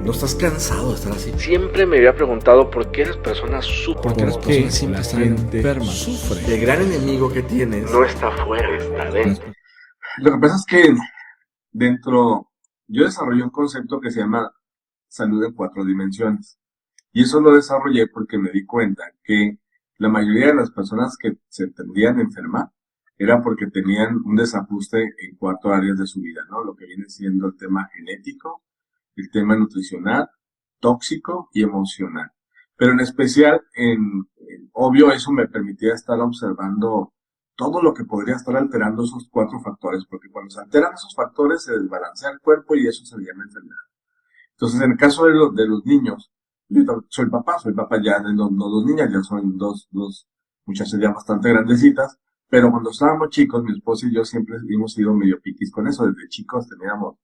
¿No estás cansado de estar así? Siempre me había preguntado por qué las personas sufren. Porque las personas siempre están enfermas. Sufre. El gran enemigo que tienes No está afuera, está dentro. Lo que pasa es que yo desarrollé un concepto que se llama salud en 4 dimensiones. Y eso lo desarrollé porque me di cuenta que la mayoría de las personas que se tendían a enfermar era porque tenían un desajuste en 4 áreas de su vida, ¿no? Lo que viene siendo el tema genético, el tema nutricional, tóxico y emocional. Pero en especial, obvio, eso me permitía estar observando todo lo que podría estar alterando esos 4 factores, porque cuando se alteran esos factores se desbalancea el cuerpo y eso se llama enfermedad. Entonces, en el caso de los niños, yo soy papá ya de no 2 niñas, ya son dos muchachas ya bastante grandecitas, pero cuando estábamos chicos, mi esposa y yo siempre hemos sido medio piquis con eso, desde chicos teníamos,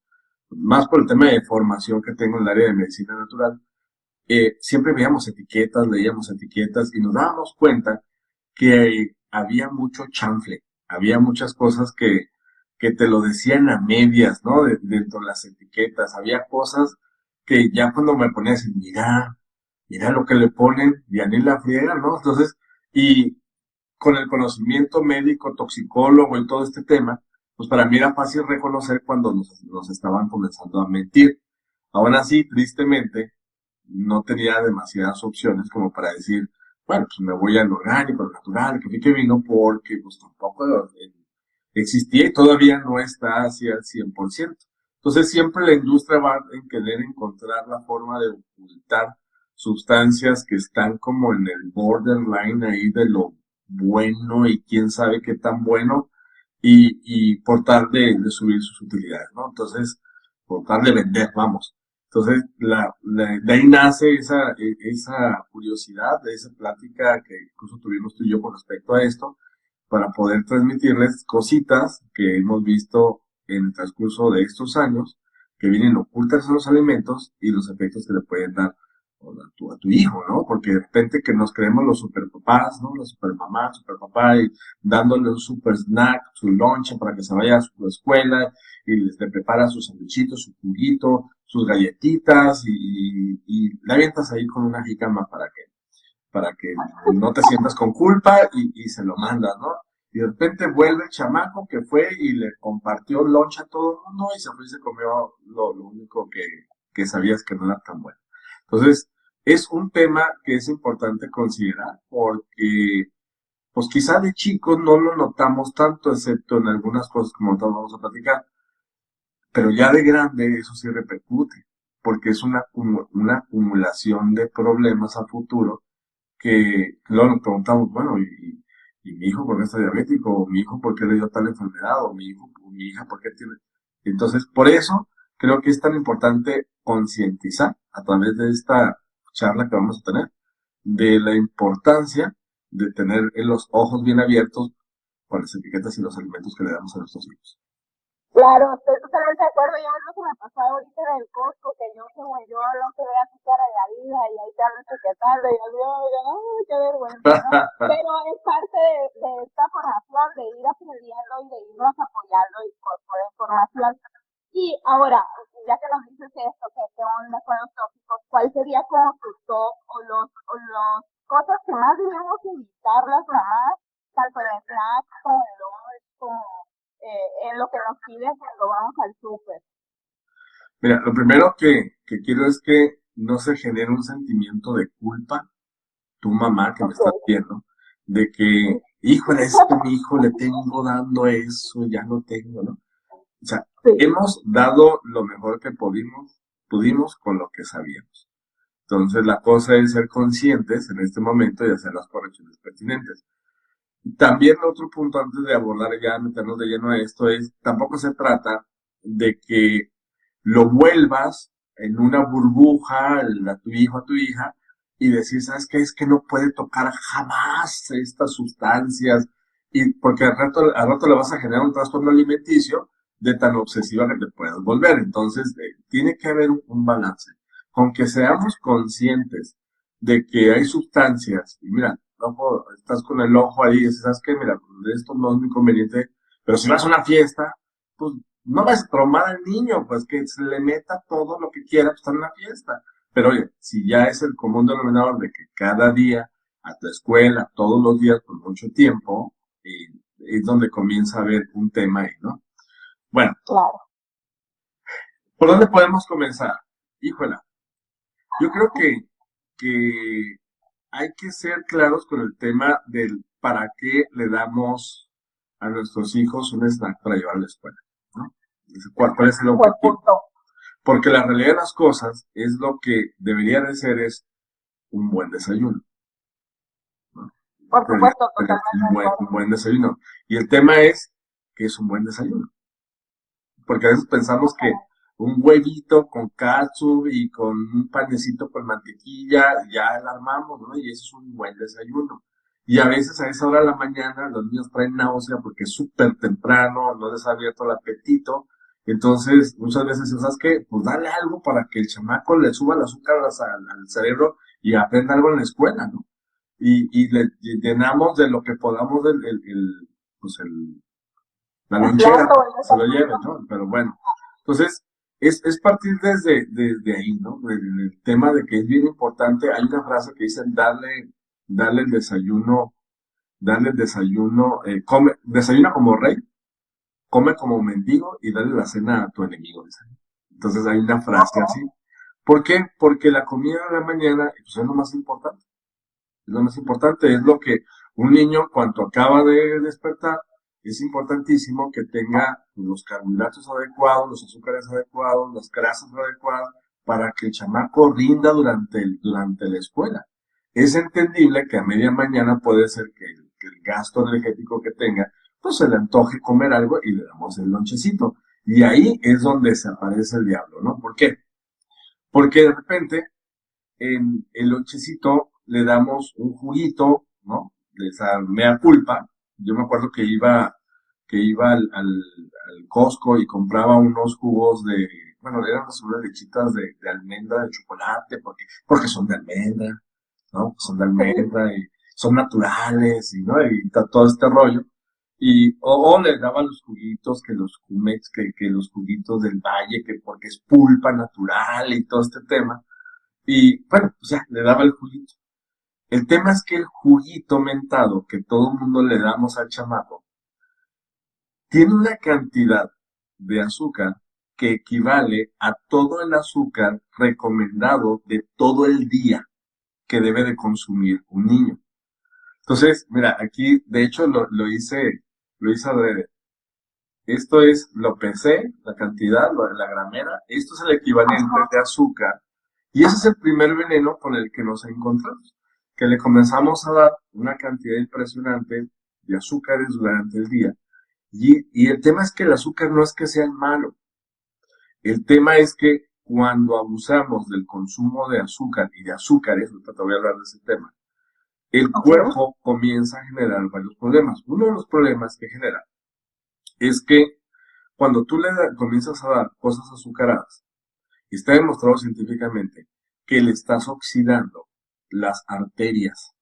más por el tema de formación que tengo en el área de medicina natural, siempre veíamos etiquetas, leíamos etiquetas y nos dábamos cuenta que había mucho chanfle, había muchas cosas que te lo decían a medias, ¿no? Dentro de las etiquetas, había cosas que ya cuando me ponía a decir, mira lo que le ponen, ya ni la friega, ¿no? Entonces, y con el conocimiento médico, toxicólogo y todo este tema, pues para mí era fácil reconocer cuando nos estaban comenzando a mentir. Aún así, tristemente, no tenía demasiadas opciones como para decir, bueno, pues me voy al orgánico, al natural, que fue que vino, porque pues tampoco existía y todavía no está así al 100%. Entonces siempre la industria va en querer encontrar la forma de ocultar sustancias que están como en el borderline ahí de lo bueno y quién sabe qué tan bueno y por tal de subir sus utilidades, ¿no? Entonces, por tal de vender, vamos. Entonces, de ahí nace esa curiosidad, de esa plática que incluso tuvimos tú y yo con respecto a esto, para poder transmitirles cositas que hemos visto en el transcurso de estos años, que vienen ocultas en los alimentos y los efectos que le pueden dar a tu hijo, ¿no? Porque de repente que nos creemos los superpapás, ¿no? Los supermamás, superpapá, y dándole un super snack, su lonche para que se vaya a su escuela, y le prepara sus sandwichitos, su juguito, sus galletitas, y le avientas ahí con una jícama para que no te sientas con culpa y se lo mandas, ¿no? Y de repente vuelve el chamaco que fue y le compartió lunch a todo el mundo y se fue y se comió lo único que sabías que no era tan bueno. Entonces, es un tema que es importante considerar porque, pues quizá de chicos no lo notamos tanto, excepto en algunas cosas como todos vamos a platicar, pero ya de grande eso sí repercute, porque es una acumulación de problemas a futuro que luego nos preguntamos, bueno, ¿y mi hijo por qué está diabético? ¿O mi hijo por qué le dio tal enfermedad? ¿O mi hijo, o mi hija por qué tiene? Entonces, por eso creo que es tan importante concientizar a través de esta charla que vamos a tener de la importancia de tener los ojos bien abiertos con las etiquetas y los alimentos que le damos a nuestros hijos. Claro, estoy totalmente de acuerdo. Ya es lo que me pasó ahorita en el Costco, que yo como yo no se vea su cara en la vida y ahí te ando etiquetando y yo, no, qué vergüenza, ¿no? Pero es parte de esta formación, de ir aprendiendo y de irnos apoyando y por información. Y ahora, ya que nos dices esto, que qué onda con los tóxicos, ¿cuál sería como tu top o los cosas que más debemos evitar las mamás, tanto en el snacks como en lunch, como en lo que nos piden cuando vamos al súper? Mira, lo primero que quiero es que no se genere un sentimiento de culpa, tu mamá que me estás viendo, de que, híjole, es que a mi hijo le tengo dando eso, ya no tengo, ¿no? O sea, Sí. hemos dado lo mejor que pudimos con lo que sabíamos. Entonces, la cosa es ser conscientes en este momento y hacer las correcciones pertinentes. Y también otro punto antes de abordar ya, meternos de lleno a esto es, tampoco se trata de que lo vuelvas en una burbuja a tu hijo, a tu hija, y decir, ¿sabes qué? Es que no puede tocar jamás estas sustancias, y porque al rato le vas a generar un trastorno alimenticio de tan obsesiva que te puedas volver. Entonces, tiene que haber un balance. Con que seamos conscientes de que hay sustancias, y mira, ojo, estás con el ojo ahí, y dices, ¿sabes qué? Mira, esto no es muy conveniente, pero si vas a una fiesta, pues no vas a traumar al niño, pues que se le meta todo lo que quiera, pues está en una fiesta. Pero oye, si ya es el común denominador de que cada día a tu escuela, todos los días, por mucho tiempo, es donde comienza a haber un tema ahí, ¿no? Bueno, Claro. ¿por dónde podemos comenzar? Híjola, yo creo que hay que ser claros con el tema del para qué le damos a nuestros hijos un snack para llevar a la escuela, ¿no? ¿Cuál es el Buen objetivo? punto. Porque la realidad de las cosas es lo que debería de ser es un buen desayuno, ¿no? Por Debería supuesto, ser totalmente de un acuerdo. buen desayuno. Y el tema es que es un buen desayuno. Porque a veces pensamos que un huevito con katsu y con un panecito con mantequilla, ya la armamos, ¿no? Y eso es un buen desayuno. Y a veces a esa hora de la mañana los niños traen náusea porque es súper temprano, no les ha abierto el apetito. Entonces, muchas veces, ¿sabes qué? Pues dale algo para que el chamaco le suba el azúcar al cerebro y aprenda algo en la escuela, ¿no? Y le llenamos de lo que podamos pues la El lonchera, plato, el se lo lleve, desayuno. ¿no? Pero bueno, entonces, es partir desde ahí, ¿no? El tema de que es bien importante, hay una frase que dice darle el desayuno, desayuna como rey, come como mendigo y dale la cena a tu enemigo, dice. Entonces hay una frase así. ¿Por qué? Porque la comida de la mañana, pues, es lo más importante. Es lo más importante, es lo que un niño, cuando acaba de despertar, es importantísimo que tenga los carbohidratos adecuados, los azúcares adecuados, las grasas adecuadas, para que el chamaco rinda durante la escuela. Es entendible que a media mañana puede ser que el gasto energético que tenga, pues se le antoje comer algo y le damos el lonchecito. Y ahí es donde se aparece el diablo, ¿no? ¿Por qué? Porque de repente en el lonchecito le damos un juguito, ¿no? De esa mea culpa. Yo me acuerdo que iba al Costco y compraba unos jugos bueno, eran unas lechitas de almendra, de chocolate, porque son de almendra, ¿no? Son de almendra y son naturales, y, ¿no? Y todo este rollo. O le daba los juguitos, que los Jumex, que los juguitos del valle, que porque es pulpa natural y todo este tema. Y bueno, pues ya, le daba el juguito. El tema es que el juguito mentado que todo el mundo le damos al chamaco tiene una cantidad de azúcar que equivale a todo el azúcar recomendado de todo el día que debe de consumir un niño. Entonces, mira, aquí de hecho lo hice adrede. Esto lo pesé, la cantidad, la gramera, esto es el equivalente de azúcar. Y ese es el primer veneno con el que nos encontramos, que le comenzamos a dar una cantidad impresionante de azúcares durante el día. Y el tema es que el azúcar no es que sea malo. El tema es que cuando abusamos del consumo de azúcar y de azúcares, ahorita te voy a hablar de ese tema, el cuerpo comienza a generar varios problemas. Uno de los problemas que genera es que cuando tú comienzas a dar cosas azucaradas, está demostrado científicamente que le estás oxidando las arterias.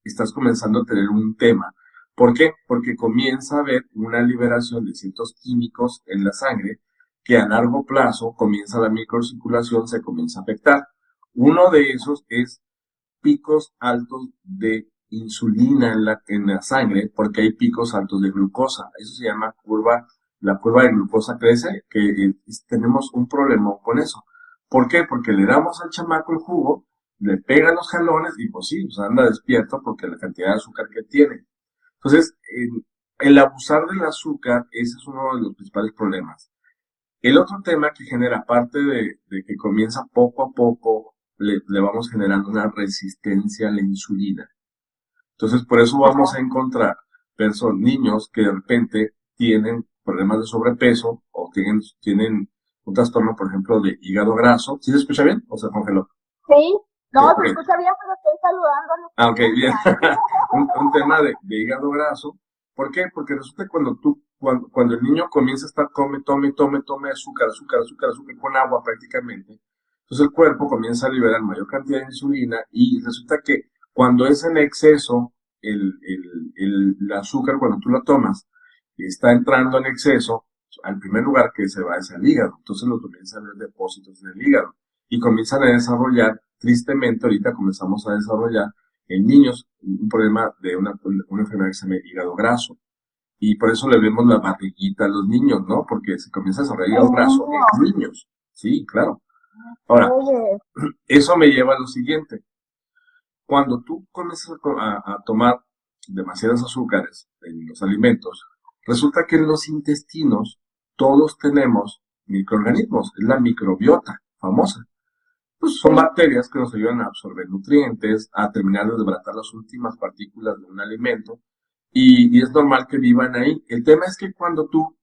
Estás comenzando a tener un tema. ¿Por qué? Porque comienza a haber una liberación de ciertos químicos en la sangre que a largo plazo comienza la microcirculación, se comienza a afectar. Uno de esos es picos altos de insulina en la sangre, porque hay picos altos de glucosa. Eso se llama la curva de glucosa crece, que tenemos un problema con eso. ¿Por qué? Porque le damos al chamaco el jugo, le pega los jalones y pues sí, pues anda despierto porque la cantidad de azúcar que tiene. Entonces, el abusar del azúcar, ese es uno de los principales problemas. El otro tema que genera, aparte de que comienza poco a poco, le vamos generando una resistencia a la insulina. Entonces, por eso vamos a encontrar niños que de repente tienen problemas de sobrepeso o tienen un trastorno, por ejemplo, de hígado graso. ¿Sí se escucha bien o se congeló? Sí, no, Ok. se escucha bien, pero estoy saludando a los Ah, ok, bien. niños. un tema de hígado graso. ¿Por qué? Porque resulta que cuando el niño comienza a estar tome azúcar con agua prácticamente, entonces el cuerpo comienza a liberar mayor cantidad de insulina y resulta que cuando es en exceso el azúcar, cuando tú la tomas, está entrando en exceso, al primer lugar que se va es al hígado. Entonces lo comienzan a ver depósitos en el hígado y comienzan a desarrollar, tristemente ahorita comenzamos a desarrollar en niños un problema de una enfermedad que se llama hígado graso. Y por eso le vemos la barriguita a los niños, ¿no? Porque se comienza a desarrollar hígado graso en niños. Sí, claro. Ahora, eso me lleva a lo siguiente. Cuando tú comienzas a tomar demasiados azúcares en los alimentos, resulta que en los intestinos todos tenemos microorganismos, es la microbiota famosa. Pues son bacterias que nos ayudan a absorber nutrientes, a terminar de desbaratar las últimas partículas de un alimento, y es normal que vivan ahí. El tema es que cuando tú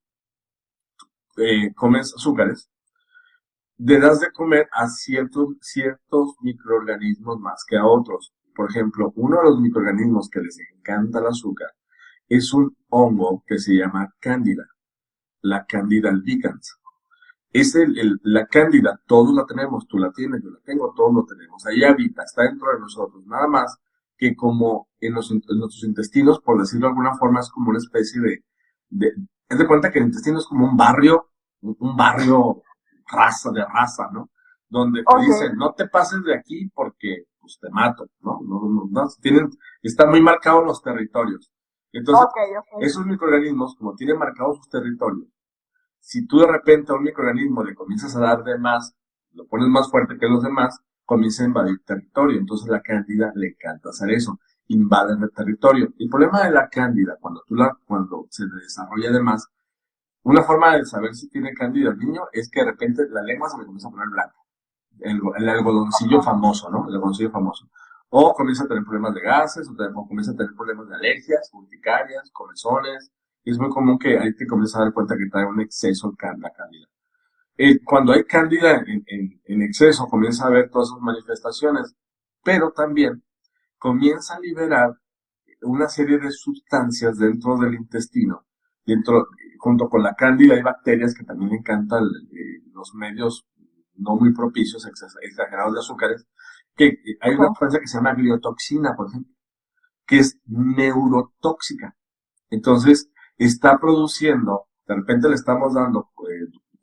comes azúcares, le das de comer a ciertos microorganismos más que a otros. Por ejemplo, uno de los microorganismos que les encanta el azúcar es un hongo que se llama cándida, la Candida albicans. La cándida, todos la tenemos, tú la tienes, yo la tengo, todos lo tenemos. Ahí habita, está dentro de nosotros. Nada más que como en nuestros intestinos, por decirlo de alguna forma, es como una especie haz de cuenta que el intestino es como un barrio de raza, ¿no? Donde te dicen, no te pases de aquí porque pues te mato, ¿no? Están muy marcados los territorios. Entonces, esos microorganismos, como tienen marcados sus territorios, si tú de repente a un microorganismo le comienzas a dar de más, lo pones más fuerte que los demás, comienza a invadir territorio. Entonces la cándida le encanta hacer eso, invaden el territorio. El problema de la cándida, cuando se desarrolla de más, una forma de saber si tiene cándida el niño es que de repente la lengua se le comienza a poner blanca. El algodoncillo famoso, ¿no? El algodoncillo famoso. O comienza a tener problemas de gases, o comienza a tener problemas de alergias, urticarias, comezones. Y es muy común que ahí te comienzas a dar cuenta que trae un exceso la cándida. Cuando hay cándida en exceso, comienza a haber todas esas manifestaciones, pero también comienza a liberar una serie de sustancias dentro del intestino. Junto con la cándida hay bacterias que también le encantan los medios no muy propicios, exagerados de azúcares, que hay una sustancia que se llama gliotoxina, por ejemplo, que es neurotóxica. Entonces, está produciendo, de repente le estamos dando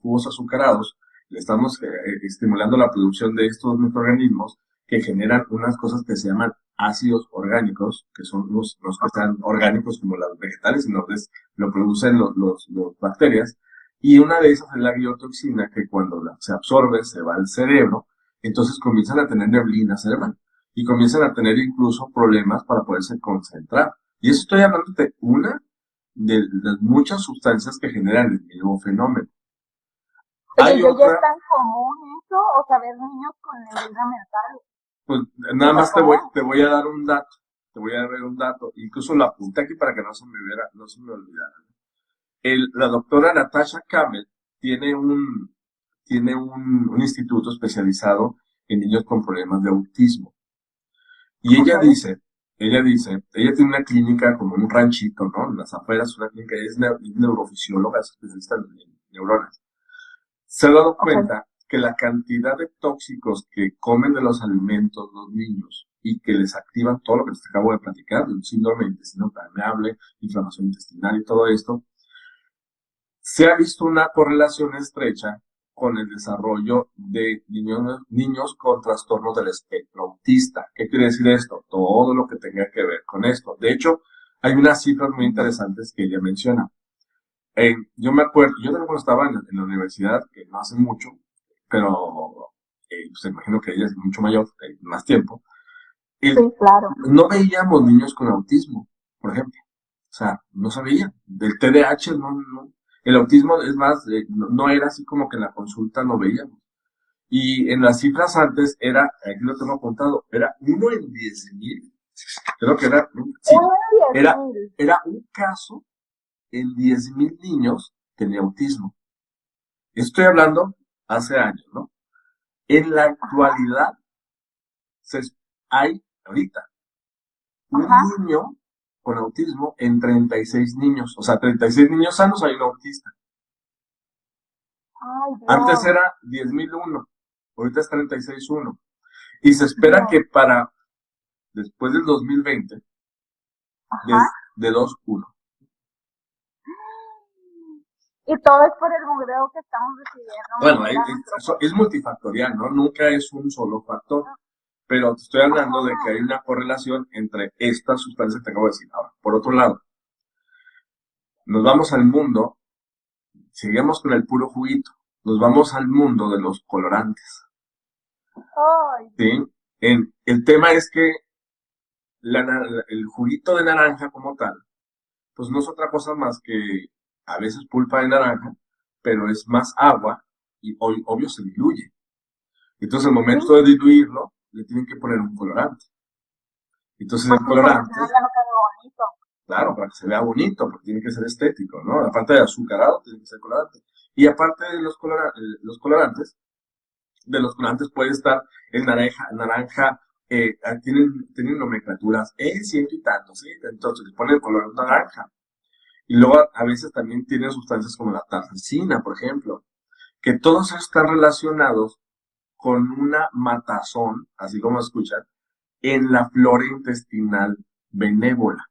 jugos azucarados, le estamos estimulando la producción de estos microorganismos que generan unas cosas que se llaman ácidos orgánicos, que son los que están orgánicos como los vegetales, sino que lo producen los bacterias, y una de esas es la gliotoxina, que cuando se absorbe se va al cerebro, entonces comienzan a tener neblina cerebral, y comienzan a tener incluso problemas para poderse concentrar. Y eso estoy hablando de una de las muchas sustancias que generan el mismo fenómeno. Oye, ¿ya es tan común eso? O sea, ver niños con neblina mental. Pues nada más te voy a dar un dato. Te voy a dar un dato. Incluso lo apunté aquí para que no se me olvidara. La doctora Natasha Campbell tiene un instituto especializado en niños con problemas de autismo. Y ella tiene una clínica como un ranchito, ¿no? En las afueras, una clínica, es neurofisióloga, es especialista en neuronas. Se ha dado cuenta que la cantidad de tóxicos que comen de los alimentos los niños y que les activan todo lo que les acabo de platicar, un síndrome de intestino permeable, inflamación intestinal y todo esto, se ha visto una correlación estrecha con el desarrollo de niños con trastornos del espectro autista. ¿Qué quiere decir esto? Todo lo que tenga que ver con esto. De hecho, hay unas cifras muy interesantes que ella menciona. Yo me acuerdo, yo también cuando estaba en la universidad, que no hace mucho, pero pues imagino que ella es mucho mayor, más tiempo. Sí, claro. No veíamos niños con autismo, por ejemplo. O sea, no se veía. Del TDAH no. El autismo, es más, no era así como que en la consulta lo veíamos. Y en las cifras antes aquí lo tengo apuntado, era 1 en 10,000. Creo que era un caso en 10,000 niños tenía autismo. Estoy hablando hace años, ¿no? En la actualidad, hay ahorita un niño con autismo en 36 niños. O sea, 36 niños sanos hay un autista. Ay, antes era 10,001, ahorita es 36,1. Y se espera que para después del 2020, de 2,1. Y todo es por el mugreo que estamos decidiendo. Bueno, es multifactorial, ¿no? Nunca es un solo factor. Pero te estoy hablando de que hay una correlación entre estas sustancias que te acabo de decir. Ahora, por otro lado, nos vamos al mundo, seguimos con el puro juguito, nos vamos al mundo de los colorantes. ¿Sí? El tema es que el juguito de naranja como tal, pues no es otra cosa más que a veces pulpa de naranja, pero es más agua y obvio se diluye. Entonces al momento de diluirlo, le tienen que poner un colorante. Entonces el colorante, claro, para que se vea bonito, porque tiene que ser estético, ¿no? Aparte de azucarado, tiene que ser colorante. Y aparte de los colorantes, puede estar el naranja, tienen nomenclaturas, ciento y tantos, ¿sí? Entonces le ponen el color naranja. Y luego a veces también tienen sustancias como la tarxina, por ejemplo, que todos están relacionados con una matazón, así como escuchan, en la flora intestinal benévola.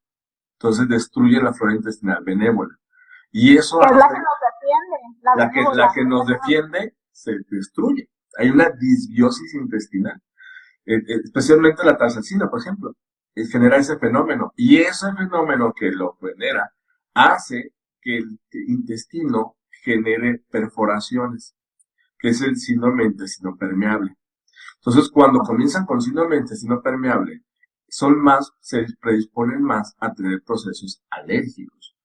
Entonces destruye la flora intestinal benévola. Y eso es la que nos defiende. La que nos defiende se destruye. Hay una disbiosis intestinal. Especialmente la tarxina, por ejemplo, genera ese fenómeno. Y ese fenómeno que lo genera hace que el intestino genere perforaciones, que es el síndrome intestino permeable. Entonces, cuando comienzan con síndrome intestino permeable, se predisponen más a tener procesos alérgicos.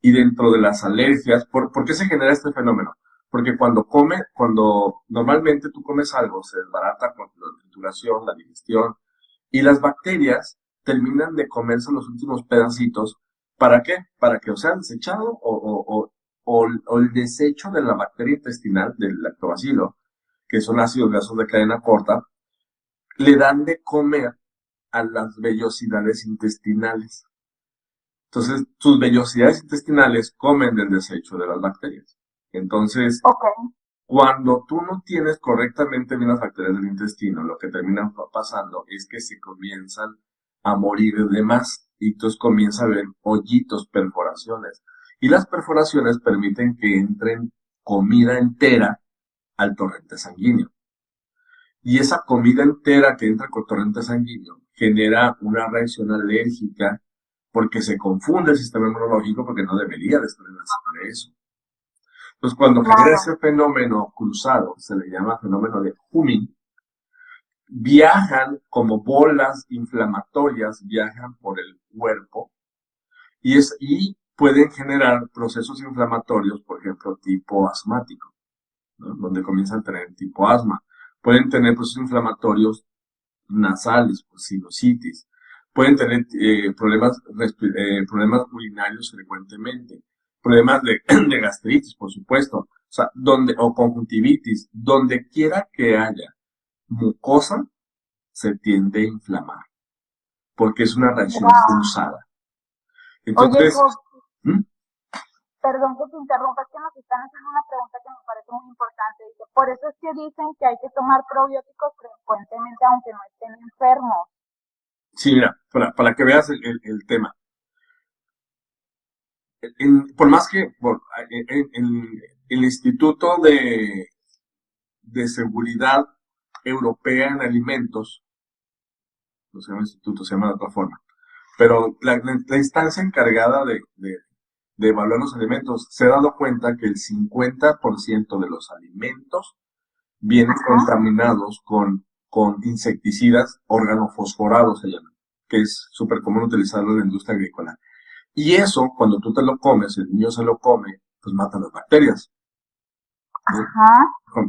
Y dentro de las alergias, ¿por qué se genera este fenómeno? Porque cuando normalmente tú comes algo, se desbarata con la trituración, la digestión, y las bacterias terminan de comerse los últimos pedacitos. ¿Para qué? Para que o sean desechados o el desecho de la bacteria intestinal, del lactobacilo, que son ácidos grasos de cadena corta, le dan de comer a las vellosidades intestinales. Entonces, sus vellosidades intestinales comen del desecho de las bacterias. Entonces, cuando tú no tienes correctamente bien las bacterias del intestino, lo que termina pasando es que se comienzan a morir de más y entonces comienza a haber hoyitos, perforaciones. Y las perforaciones permiten que entren comida entera al torrente sanguíneo. Y esa comida entera que entra con torrente sanguíneo genera una reacción alérgica porque se confunde el sistema inmunológico porque no debería de estar en la sangre eso. Entonces, cuando genera ese fenómeno cruzado, se le llama fenómeno de Humming, viajan como bolas inflamatorias, viajan por el cuerpo y pueden generar procesos inflamatorios, por ejemplo, tipo asmático, ¿no? Donde comienzan a tener tipo asma. Pueden tener procesos inflamatorios nasales, pues, sinusitis. Pueden tener problemas urinarios frecuentemente. Problemas de gastritis, por supuesto. O sea, o conjuntivitis. Donde quiera que haya mucosa, se tiende a inflamar. Porque es una reacción cruzada. Entonces, oye, perdón que te interrumpa, es que nos están haciendo una pregunta que me parece muy importante. Dice, por eso es que dicen que hay que tomar probióticos frecuentemente aunque no estén enfermos. Sí, mira, para que veas el tema. Por más que el Instituto de Seguridad Europea en Alimentos, no se llama instituto, se llama de otra forma, pero la instancia encargada de evaluar los alimentos se ha dado cuenta que el 50% de los alimentos vienen contaminados con insecticidas organofosforados, se llaman, que es súper común utilizarlo en la industria agrícola. Y eso, cuando tú te lo comes, el niño se lo come, pues mata las bacterias.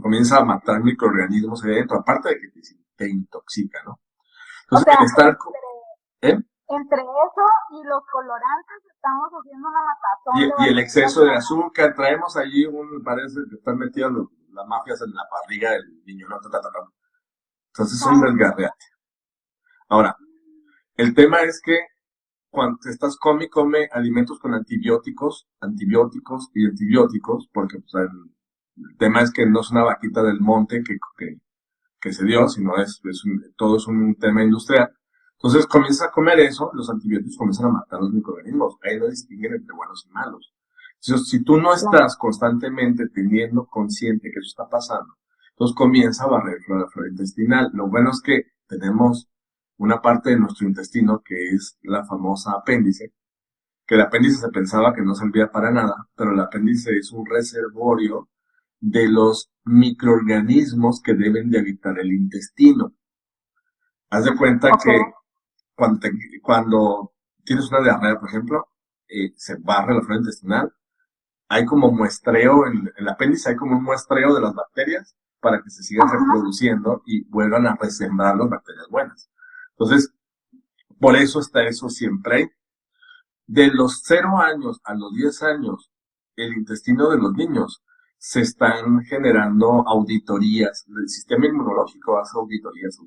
Comienza a matar microorganismos ahí adentro, aparte de que te intoxica, ¿no? Entonces, o sea, entre eso y los colorantes estamos haciendo una matazón. Y el exceso de azúcar, traemos allí parece que están metidos las mafias en la barriga del niño, ¿no? Entonces es un desgarreate. Ahora, el tema es que cuando estás come alimentos con antibióticos, porque pues, el tema es que no es una vaquita del monte que se dio, sino todo es un tema industrial. Entonces comienza a comer eso, los antibióticos comienzan a matar los microorganismos. Ahí no distinguen entre buenos y malos. Entonces, si tú no estás constantemente teniendo consciente que eso está pasando, entonces comienza a barrer la flora intestinal. Lo bueno es que tenemos una parte de nuestro intestino que es la famosa apéndice, que el apéndice se pensaba que no servía para nada, pero el apéndice es un reservorio de los microorganismos que deben de habitar el intestino. Haz de cuenta que cuando tienes una diarrea, por ejemplo, se barre la flora intestinal, hay como muestreo, en el apéndice hay como un muestreo de las bacterias para que se sigan reproduciendo y vuelvan a resembrar las bacterias buenas. Entonces, por eso está eso siempre. De los 0 años a los 10 años, el intestino de los niños se están generando auditorías. El sistema inmunológico hace auditorías,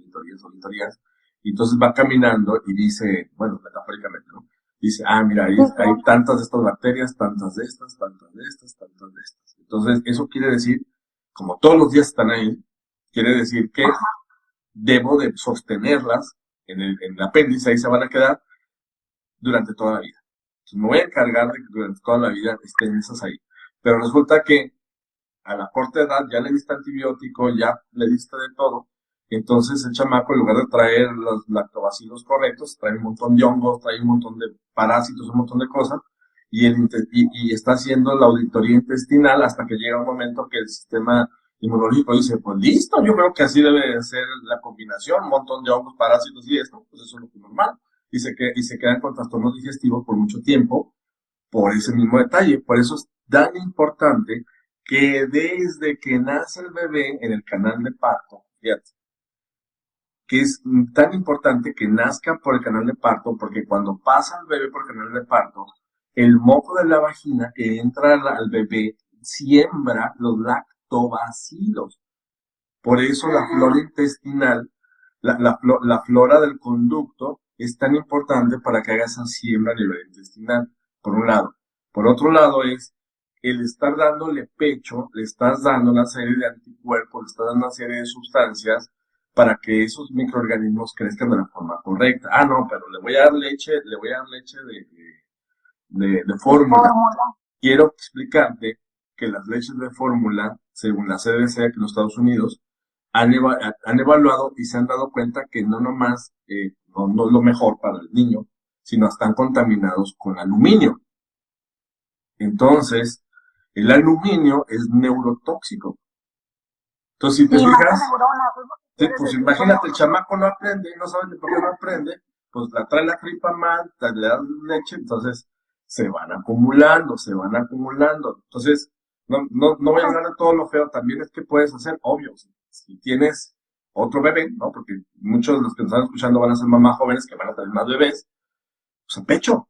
y entonces va caminando y dice, bueno, metafóricamente, ¿no? Dice, mira, hay tantas de estas bacterias, tantas de estas, tantas de estas, tantas de estas. Entonces, eso quiere decir, como todos los días están ahí, quiere decir que debo de sostenerlas en el apéndice, ahí se van a quedar durante toda la vida. Entonces, me voy a encargar de que durante toda la vida estén esas ahí. Pero resulta que a la corta edad ya le diste antibiótico, ya le diste de todo. Entonces el chamaco, en lugar de traer los lactobacilos correctos, trae un montón de hongos, trae un montón de parásitos, un montón de cosas, y está haciendo la auditoría intestinal hasta que llega un momento que el sistema inmunológico dice, pues listo, yo creo que así debe ser la combinación, un montón de hongos, parásitos y esto, pues eso es lo que es normal. Y se quedan con trastornos digestivos por mucho tiempo por ese mismo detalle. Por eso es tan importante que desde que nace el bebé en el canal de parto, fíjate, que es tan importante que nazca por el canal de parto, porque cuando pasa el bebé por el canal de parto, el moco de la vagina que entra al bebé siembra los lactobacilos. Por eso la flora intestinal, la flora del conducto es tan importante para que haga esa siembra a nivel intestinal, por un lado. Por otro lado es el estar dándole pecho, le estás dando una serie de anticuerpos, le estás dando una serie de sustancias para que esos microorganismos crezcan de la forma correcta. No, pero le voy a dar leche de fórmula. Quiero explicarte que las leches de fórmula, según la CDC aquí en los Estados Unidos, han evaluado y se han dado cuenta que no nomás no es lo mejor para el niño, sino están contaminados con aluminio. Entonces, el aluminio es neurotóxico. Entonces, si te fijas, pues imagínate, el chamaco no aprende, no sabe ni por qué no aprende, pues la trae la tripa mal, le das leche, entonces se van acumulando. Entonces, no voy a hablar de todo lo feo, también es que puedes hacer, obvio, si tienes otro bebé, ¿no? Porque muchos de los que nos están escuchando van a ser mamás jóvenes que van a tener más bebés, pues pecho,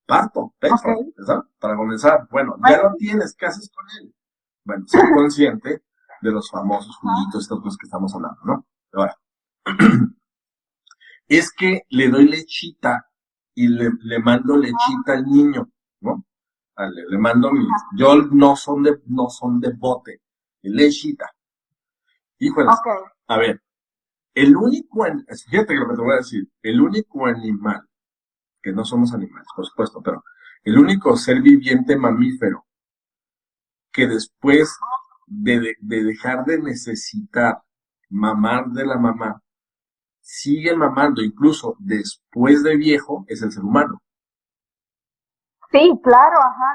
parto, pecho, ¿verdad? Para comenzar, bueno, ya lo tienes, ¿qué haces con él? Bueno, ser consciente de los famosos juguitos, estas cosas que estamos hablando, ¿no? Ahora, es que le doy lechita y le mando lechita al niño, ¿no? Le mando yo no son de bote, lechita. Híjole, a ver, fíjate lo que te voy a decir, el único animal, que no somos animales, por supuesto, pero el único ser viviente mamífero que después de dejar de necesitar mamar de la mamá, sigue mamando incluso después de viejo, es el ser humano. Sí, claro, ajá.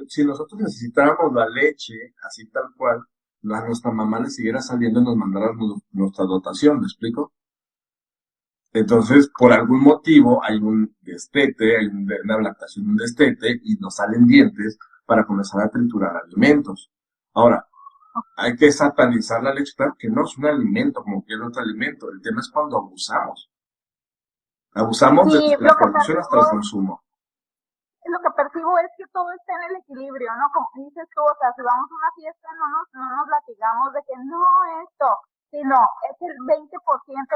Si nosotros necesitábamos la leche, así tal cual, a nuestra mamá le siguiera saliendo y nos mandara nuestra dotación, ¿me explico? Entonces, por algún motivo, hay un destete, hay una lactación, un destete, y nos salen dientes para comenzar a triturar alimentos. Ahora, hay que satanizar la leche, claro que no es un alimento como cualquier otro alimento. El tema es cuando abusamos. Abusamos desde la producción hasta el consumo. Lo que percibo es que todo está en el equilibrio, ¿no? Como dices tú, o sea, si vamos a una fiesta no nos latigamos de que no esto, sino es el 20%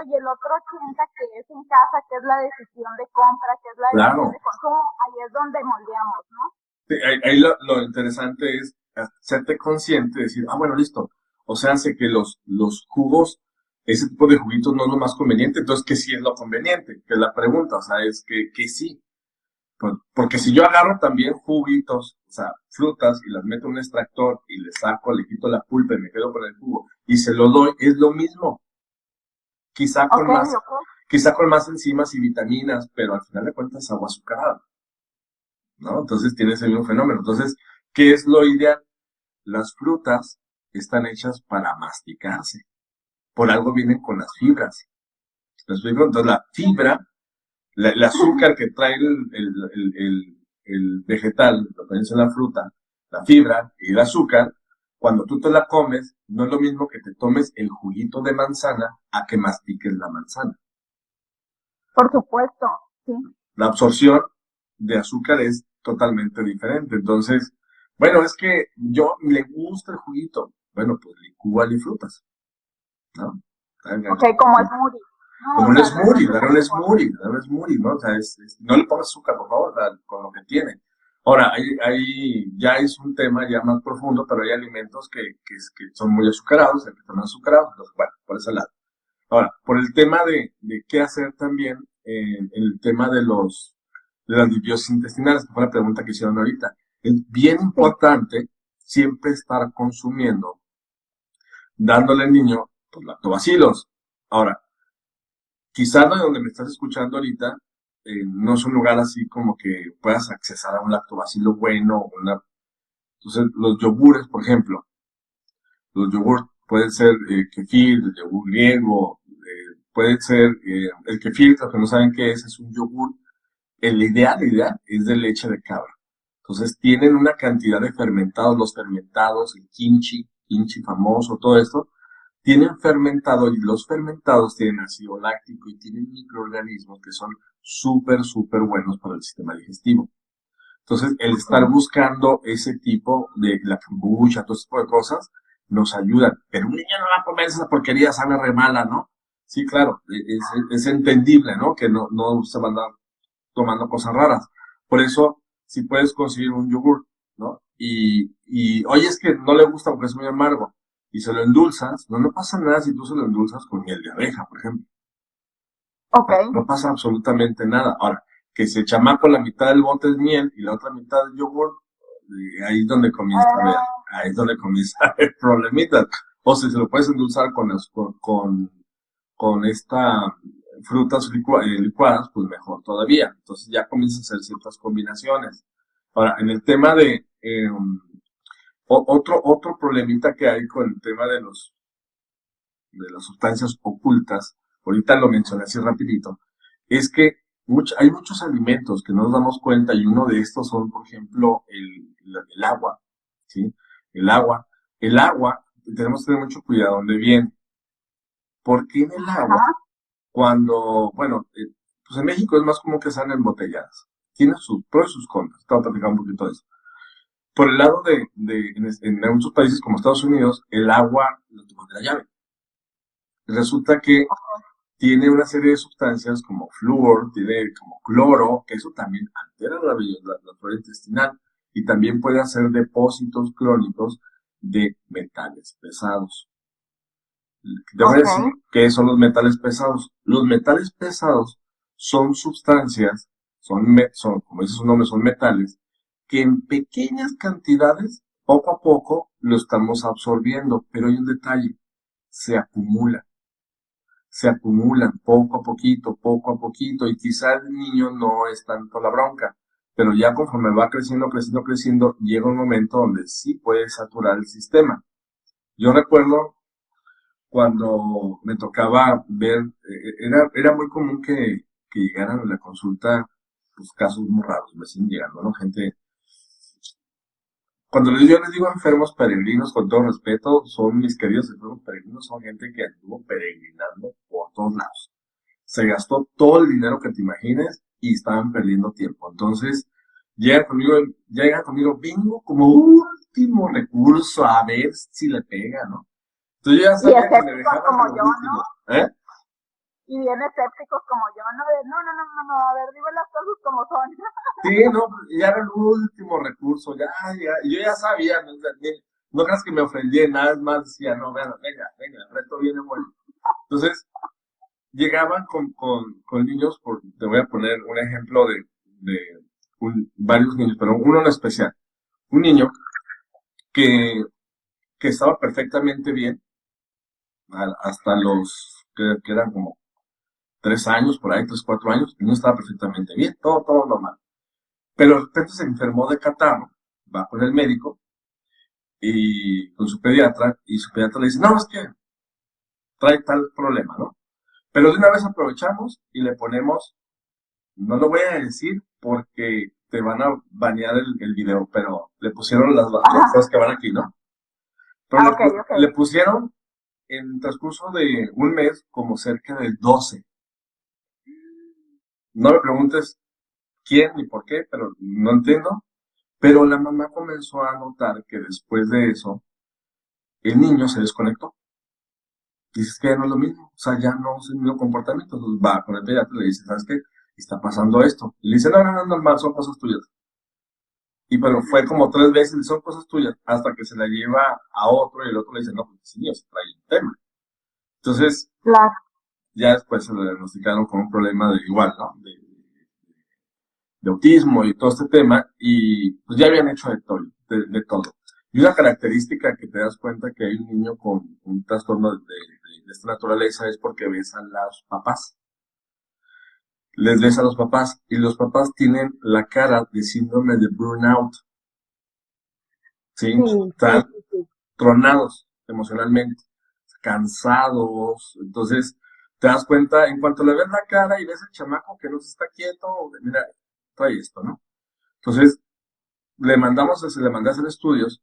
y el otro 80% que es en casa, que es la decisión de compra, que es la decisión de consumo, ahí es donde moldeamos, ¿no? Sí, ahí lo interesante es hacerte consciente, decir, bueno, listo, o sea, hace que los jugos, ese tipo de juguitos no es lo más conveniente, entonces, ¿qué sí es lo conveniente? Que es la pregunta, o sea, es que sí. Porque si yo agarro también juguitos, o sea, frutas, y las meto en un extractor y le saco, le quito la pulpa y me quedo con el jugo, y se lo doy, es lo mismo. Quizá con más enzimas y vitaminas, pero al final de cuentas es agua azucarada, ¿no? Entonces tienes el mismo fenómeno. Entonces, ¿qué es lo ideal? Las frutas están hechas para masticarse. Por algo vienen con las fibras. ¿Me explico? Entonces la fibra, el azúcar que trae el vegetal, lo que dice la fruta, la fibra y el azúcar, cuando tú te la comes, no es lo mismo que te tomes el juguito de manzana a que mastiques la manzana. Por supuesto, sí. La absorción de azúcar es totalmente diferente. Entonces, bueno, es que yo le gusta el juguito. Bueno, pues licúale frutas, ¿no? Ok, como el smoothie. Como un smoothie, dar un smoothie, ¿no? O sea, no le pongas azúcar, por favor, con lo que tiene. Ahora, ya es un tema ya más profundo, pero hay alimentos que son muy azucarados, hay que tomar azucarados, entonces, bueno, por ese lado. Ahora, por el tema de qué hacer también, el tema de las disbiosis intestinales, que fue la pregunta que hicieron ahorita. Es bien importante siempre estar consumiendo, dándole al niño, pues, lactobacilos. Ahora, quizá de donde me estás escuchando ahorita, no es un lugar así como que puedas accesar a un lactobacilo bueno. Entonces, los yogures, por ejemplo, los yogures pueden ser kefir, el yogur griego, puede ser el kefir, los que no saben qué es un yogur. La idea es de leche de cabra. Entonces, tienen una cantidad de fermentados, los fermentados, el kimchi famoso, todo esto, tienen fermentado, y los fermentados tienen ácido láctico y tienen microorganismos que son súper, súper buenos para el sistema digestivo. Entonces, el estar buscando ese tipo de la kombucha, todo ese tipo de cosas, nos ayudan. Pero un niño no va a comer esa porquería, sabe re mala, ¿no? Sí, claro, es entendible, ¿no? Que no se van a andar tomando cosas raras. Por eso, si puedes conseguir un yogur, ¿no? Y oye, es que no le gusta porque es muy amargo, y se lo endulzas, no pasa nada si tú se lo endulzas con miel de abeja, por ejemplo. Ok. No pasa absolutamente nada. Ahora, que si el chamaco la mitad del bote es miel y la otra mitad es yogur, ahí es donde comienza a haber problemitas. O si se lo puedes endulzar con esta frutas licuadas, pues mejor todavía. Entonces ya comienzas a hacer ciertas combinaciones. Ahora, en el tema de otro problemita que hay con el tema de las sustancias ocultas, ahorita lo mencioné así rapidito, es que hay muchos alimentos que no nos damos cuenta, y uno de estos son, por ejemplo, el agua, ¿sí? El agua, tenemos que tener mucho cuidado donde viene. Porque en el agua, pues en México es más común que sean embotelladas. Tiene sus pros y sus contras. Te voy a platicar un poquito de eso. Por el lado en muchos países como Estados Unidos, el agua lo toman de la llave. Resulta que tiene una serie de sustancias como flúor, tiene como cloro, que eso también altera la flora intestinal, y también puede hacer depósitos crónicos de metales pesados. Te voy a decir qué son los metales pesados. Los metales pesados son sustancias, como dice su nombre, son metales, que en pequeñas cantidades, poco a poco, lo estamos absorbiendo. Pero hay un detalle: se acumulan poco a poquito, y quizá el niño no es tanto la bronca, pero ya conforme va creciendo, llega un momento donde sí puede saturar el sistema. Yo recuerdo cuando me tocaba ver, era muy común que llegaran a la consulta, pues, casos muy raros, me siguen llegando, ¿no? Gente, cuando yo les digo enfermos peregrinos, con todo respeto, son mis queridos enfermos peregrinos, son gente que anduvo peregrinando por todos lados. Se gastó todo el dinero que te imagines y estaban perdiendo tiempo. Entonces, llegan conmigo, vengo como último recurso a ver si le pega, ¿no? Entonces yo ya sabía que me dejaban como yo, último, ¿no? Y bien escépticos como yo, ¿no? No, a ver, dime las cosas como son. Sí, no, ya era el último recurso, ya, yo ya sabía, no creas que me ofendí, nada más decía, no, venga, el reto viene bueno. Entonces, llegaban con niños, te voy a poner un ejemplo de varios niños, pero uno en especial. Un niño que estaba perfectamente bien hasta los, que eran como 3 años, por ahí, 3, 4 años, el niño estaba perfectamente bien, todo normal. Pero de repente se enfermó de catarro, va con el médico y con su pediatra, y su pediatra le dice, no, es que trae tal problema, ¿no? Pero de una vez aprovechamos y le ponemos, no lo voy a decir porque te van a banear el video, pero le pusieron las cosas que van aquí, ¿no? Pero le pusieron en el transcurso de un mes como cerca de 12. No me preguntes quién ni por qué, pero no entiendo. Pero la mamá comenzó a notar que después de eso, el niño se desconectó. Dices que ya no es lo mismo, o sea, ya no es el mismo comportamiento. Entonces va con el pediatra y le dice, ¿sabes qué? Está pasando esto. Y le dice, no, es normal, son cosas tuyas. Y pero fue como 3 veces, son cosas tuyas, hasta que se la lleva a otro y el otro le dice, no, pues ese niño se trae un tema. Entonces, Claro. ya después se le diagnosticaron con un problema de igual, ¿no? De autismo y todo este tema, y pues ya habían hecho de todo. Y una característica que te das cuenta que hay un niño con un trastorno de esta naturaleza es porque ves a los papás. Les ves a los papás, y los papás tienen la cara de síndrome de burnout. ¿Sí? Están tronados emocionalmente, cansados. Entonces, te das cuenta, en cuanto le ves la cara y ves el chamaco que no se está quieto, mira, trae esto, ¿no? Entonces, le mandé a hacer estudios,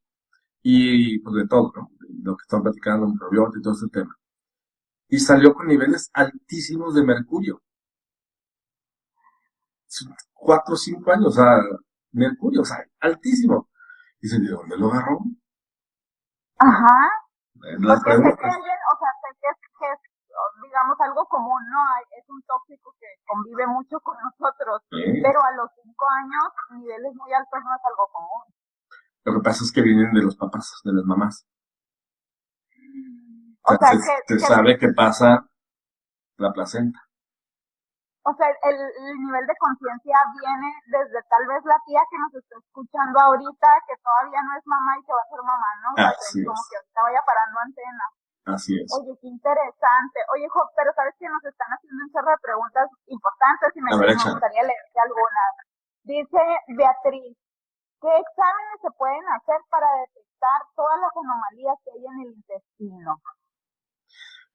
y pues de todo, ¿no? De lo que están platicando, microbiota y todo este tema. Y salió con niveles altísimos de mercurio. 4 o 5 años, o sea, mercurio, o sea, altísimo. Y se ¿de dónde lo agarró? Ajá. Las Porque sé preguntas. que alguien, o sea, sé que es, digamos, algo común, ¿no? Es un tóxico que convive mucho con nosotros, pero a los 5 años, niveles muy altos no es algo común. Lo que pasa es que vienen de los papás, de las mamás. O sea, se sabe que pasa la placenta. O sea, el nivel de conciencia viene desde tal vez la tía que nos está escuchando ahorita, que todavía no es mamá y que va a ser mamá, ¿no? O sea, Así como es. que ahorita vaya parando antena. Así es. Oye, qué interesante. Oye, pero sabes que nos están haciendo un chorro de preguntas importantes y me gustaría leerte algunas. Dice Beatriz, ¿qué exámenes se pueden hacer para detectar todas las anomalías que hay en el intestino?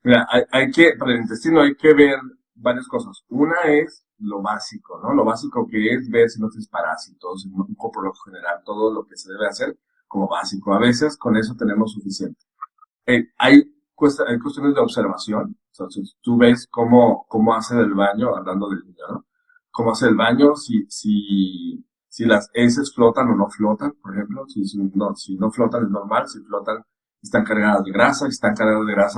Mira, para el intestino hay que ver varias cosas. Una es lo básico, ¿no? Lo básico que es ver si no tienes parásitos, un coprolog general, todo lo que se debe hacer como básico. A veces con eso tenemos suficiente. Hay cuestiones de observación. O sea, si tú ves cómo hace el baño, hablando del niño, ¿no? Cómo hace el baño, si las heces flotan o no flotan, por ejemplo. Si no flotan es normal, si flotan están cargadas de grasa,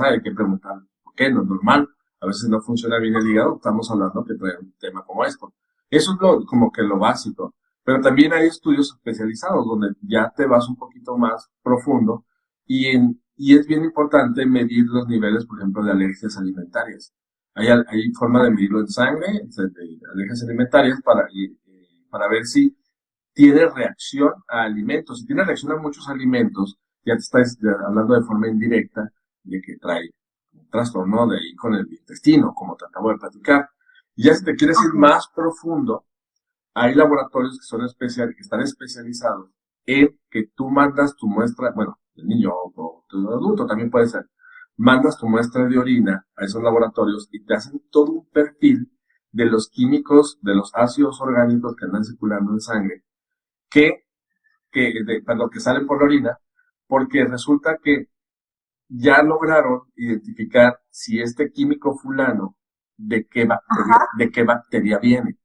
hay que preguntar por qué, no es normal. A veces no funciona bien el hígado, estamos hablando que trae un tema como esto. Eso es como que lo básico. Pero también hay estudios especializados donde ya te vas un poquito más profundo, y es bien importante medir los niveles, por ejemplo, de alergias alimentarias. Hay forma de medirlo en sangre, de alergias alimentarias, para ver si tiene reacción a alimentos. Si tiene reacción a muchos alimentos, ya te estás hablando de forma indirecta de que trae un trastorno de ahí con el intestino, como te acabo de platicar. Y ya si te quieres ir más profundo, hay laboratorios que están especializados en que tú mandas tu muestra, bueno, el niño o tu adulto también puede ser, mandas tu muestra de orina a esos laboratorios y te hacen todo un perfil de los químicos, de los ácidos orgánicos que andan circulando en sangre, que salen por la orina, porque resulta que ya lograron identificar si este químico fulano de qué bacteria viene.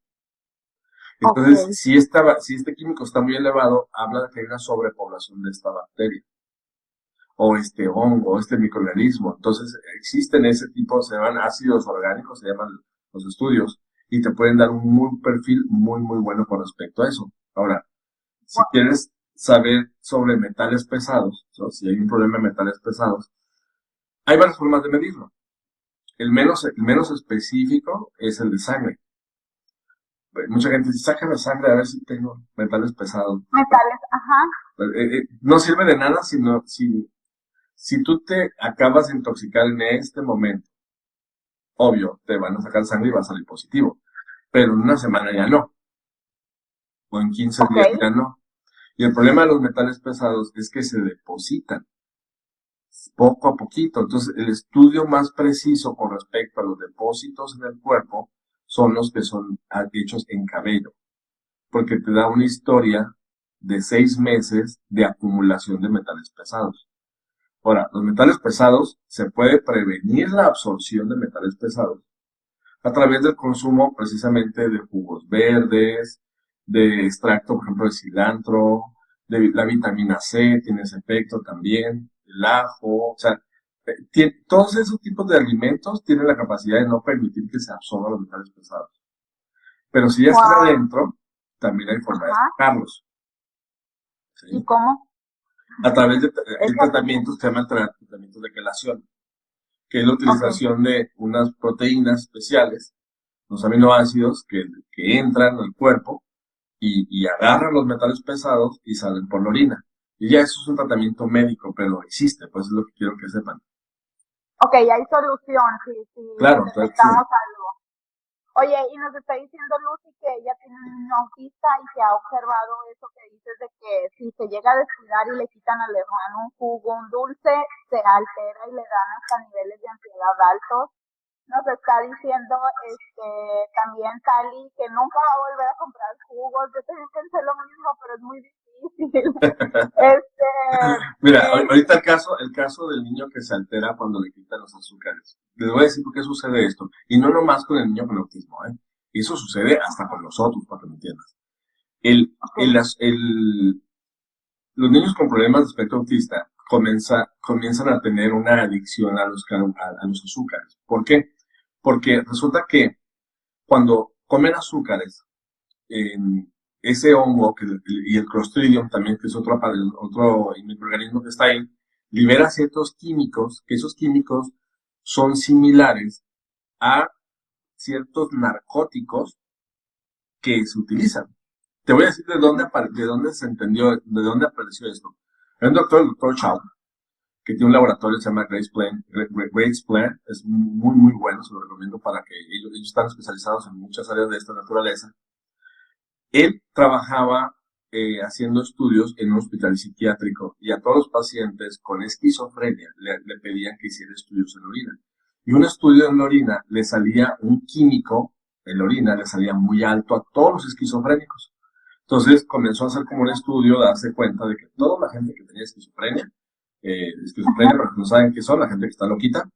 Entonces, si este químico está muy elevado, habla de que hay una sobrepoblación de esta bacteria, o este hongo, este microorganismo. Entonces, existen ese tipo, se llaman ácidos orgánicos, se llaman los estudios, y te pueden dar un perfil muy, muy bueno con respecto a eso. Ahora, si quieres saber sobre metales pesados, ¿no? Si hay un problema de metales pesados, hay varias formas de medirlo. El menos específico es el de sangre. Mucha gente dice, sácame sangre a ver si tengo metales pesados. Metales, ajá. No sirve de nada si tú te acabas de intoxicar en este momento. Obvio, te van a sacar sangre y va a salir positivo. Pero en una semana ya no. O en 15 días ya no. Y el problema de los metales pesados es que se depositan poco a poquito. Entonces, el estudio más preciso con respecto a los depósitos en el cuerpo son los que son hechos en cabello. Porque te da una historia de 6 meses de acumulación de metales pesados. Ahora, los metales pesados, se puede prevenir la absorción de metales pesados a través del consumo precisamente de jugos verdes, de extracto, por ejemplo, de cilantro, de la vitamina C tiene ese efecto también, el ajo, o sea, todos esos tipos de alimentos tienen la capacidad de no permitir que se absorban los metales pesados. Pero si ya están adentro, también hay forma de sacarlos. ¿Sí? ¿Y cómo? A través de tratamientos que se llaman tratamientos de quelación, que es la utilización de unas proteínas especiales, los aminoácidos que entran al cuerpo y agarran los metales pesados y salen por la orina. Y ya eso es un tratamiento médico, pero existe, pues es lo que quiero que sepan. Ok, hay solución, sí, claro, necesitamos algo. Oye, y nos está diciendo Lucy que ella tiene un niño autista y que ha observado eso que dices de que si se llega a descuidar y le quitan al hermano un jugo, un dulce, se altera y le dan hasta niveles de ansiedad altos. Nos está diciendo también Tali que nunca va a volver a comprar jugos. Yo también pensé lo mismo, pero es muy difícil. Mira, ahorita el caso del niño que se altera cuando le quitan los azúcares. Les voy a decir por qué sucede esto. Y no nomás con el niño con autismo, ¿eh? Eso sucede hasta con nosotros, para que me entiendas. Los niños con problemas de espectro autista comienzan a tener una adicción a los azúcares. ¿Por qué? Porque resulta que cuando comen azúcares, ese hongo y el Clostridium también, que es otro microorganismo que está ahí, libera ciertos químicos, que esos químicos son similares a ciertos narcóticos que se utilizan. Te voy a decir de dónde apareció esto. Hay un doctor, el doctor Chow, que tiene un laboratorio que se llama Grace Plan, es muy, muy bueno, se lo recomiendo para que ellos están especializados en muchas áreas de esta naturaleza. Él trabajaba haciendo estudios en un hospital psiquiátrico y a todos los pacientes con esquizofrenia le pedían que hiciera estudios en la orina. Y un estudio en la orina le salía un químico, en la orina le salía muy alto a todos los esquizofrénicos. Entonces comenzó a hacer como un estudio, darse cuenta de que toda la gente que tenía esquizofrenia, para los que no saben qué son, la gente que está loquita,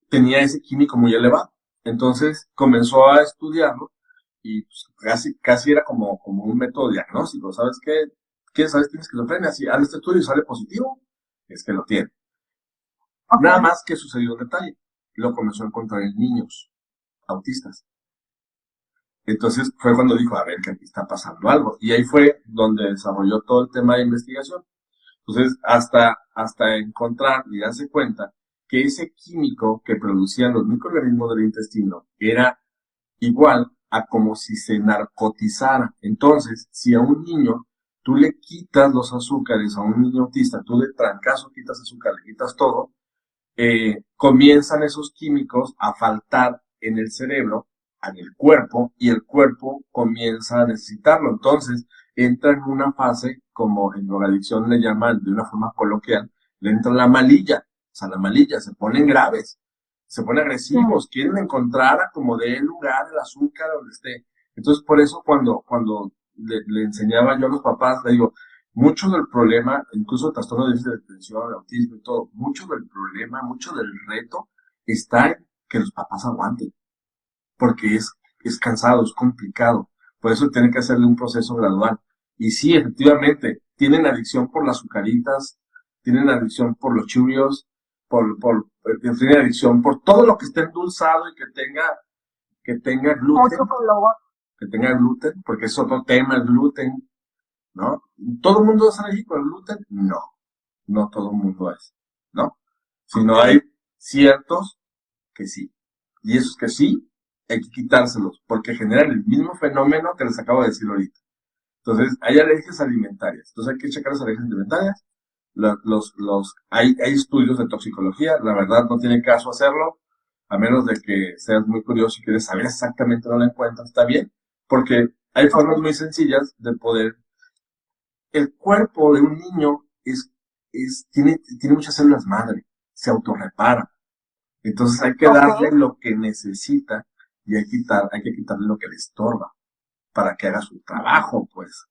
tenía ese químico muy elevado. Entonces comenzó a estudiarlo y pues, casi era como un método diagnóstico. ¿Sabes qué? ¿Sabes que tienes esquizofrenia? Si haz este estudio y sale positivo, es que lo tiene. Nada más que sucedió un detalle. Lo comenzó a encontrar en niños autistas. Entonces fue cuando dijo, a ver, que aquí está pasando algo. Y ahí fue donde desarrolló todo el tema de investigación. Entonces, hasta encontrar y darse cuenta que ese químico que producían los microorganismos del intestino era igual a como si se narcotizara. Entonces, si a un niño tú le quitas los azúcares, a un niño autista, tú de trancazo quitas azúcar, le quitas todo, comienzan esos químicos a faltar en el cerebro, en el cuerpo, y el cuerpo comienza a necesitarlo. Entonces, entra en una fase, como en drogadicción le llaman de una forma coloquial, le entra la malilla. O sea, la malilla, se ponen graves, se ponen agresivos, quieren encontrar a como de lugar el azúcar donde esté. Entonces, por eso cuando le enseñaba yo a los papás, le digo, mucho del problema, incluso trastorno de déficit de atención, de autismo y todo, mucho del problema, mucho del reto está en que los papás aguanten. Porque es cansado, es complicado. Por eso tienen que hacerle un proceso gradual. Y sí, efectivamente, tienen adicción por las azucaritas, tienen adicción por los Cheerios, tienen adicción por todo lo que esté endulzado y que tenga gluten. Que tenga gluten, porque es otro tema, el gluten, ¿no? ¿Todo el mundo es alérgico al gluten? No todo el mundo es, ¿no? Sino hay ciertos que sí. Y esos que sí, hay que quitárselos, porque generan el mismo fenómeno que les acabo de decir ahorita. Entonces, hay alergias alimentarias. Entonces, hay que checar las alergias alimentarias. Hay estudios de toxicología. La verdad, no tiene caso hacerlo, a menos de que seas muy curioso y quieres saber exactamente dónde la encuentras. Está bien, porque hay formas muy sencillas de poder. El cuerpo de un niño tiene muchas células madre, se autorrepara. Entonces, hay que darle lo que necesita y hay que quitarle lo que le estorba para que haga su trabajo, pues.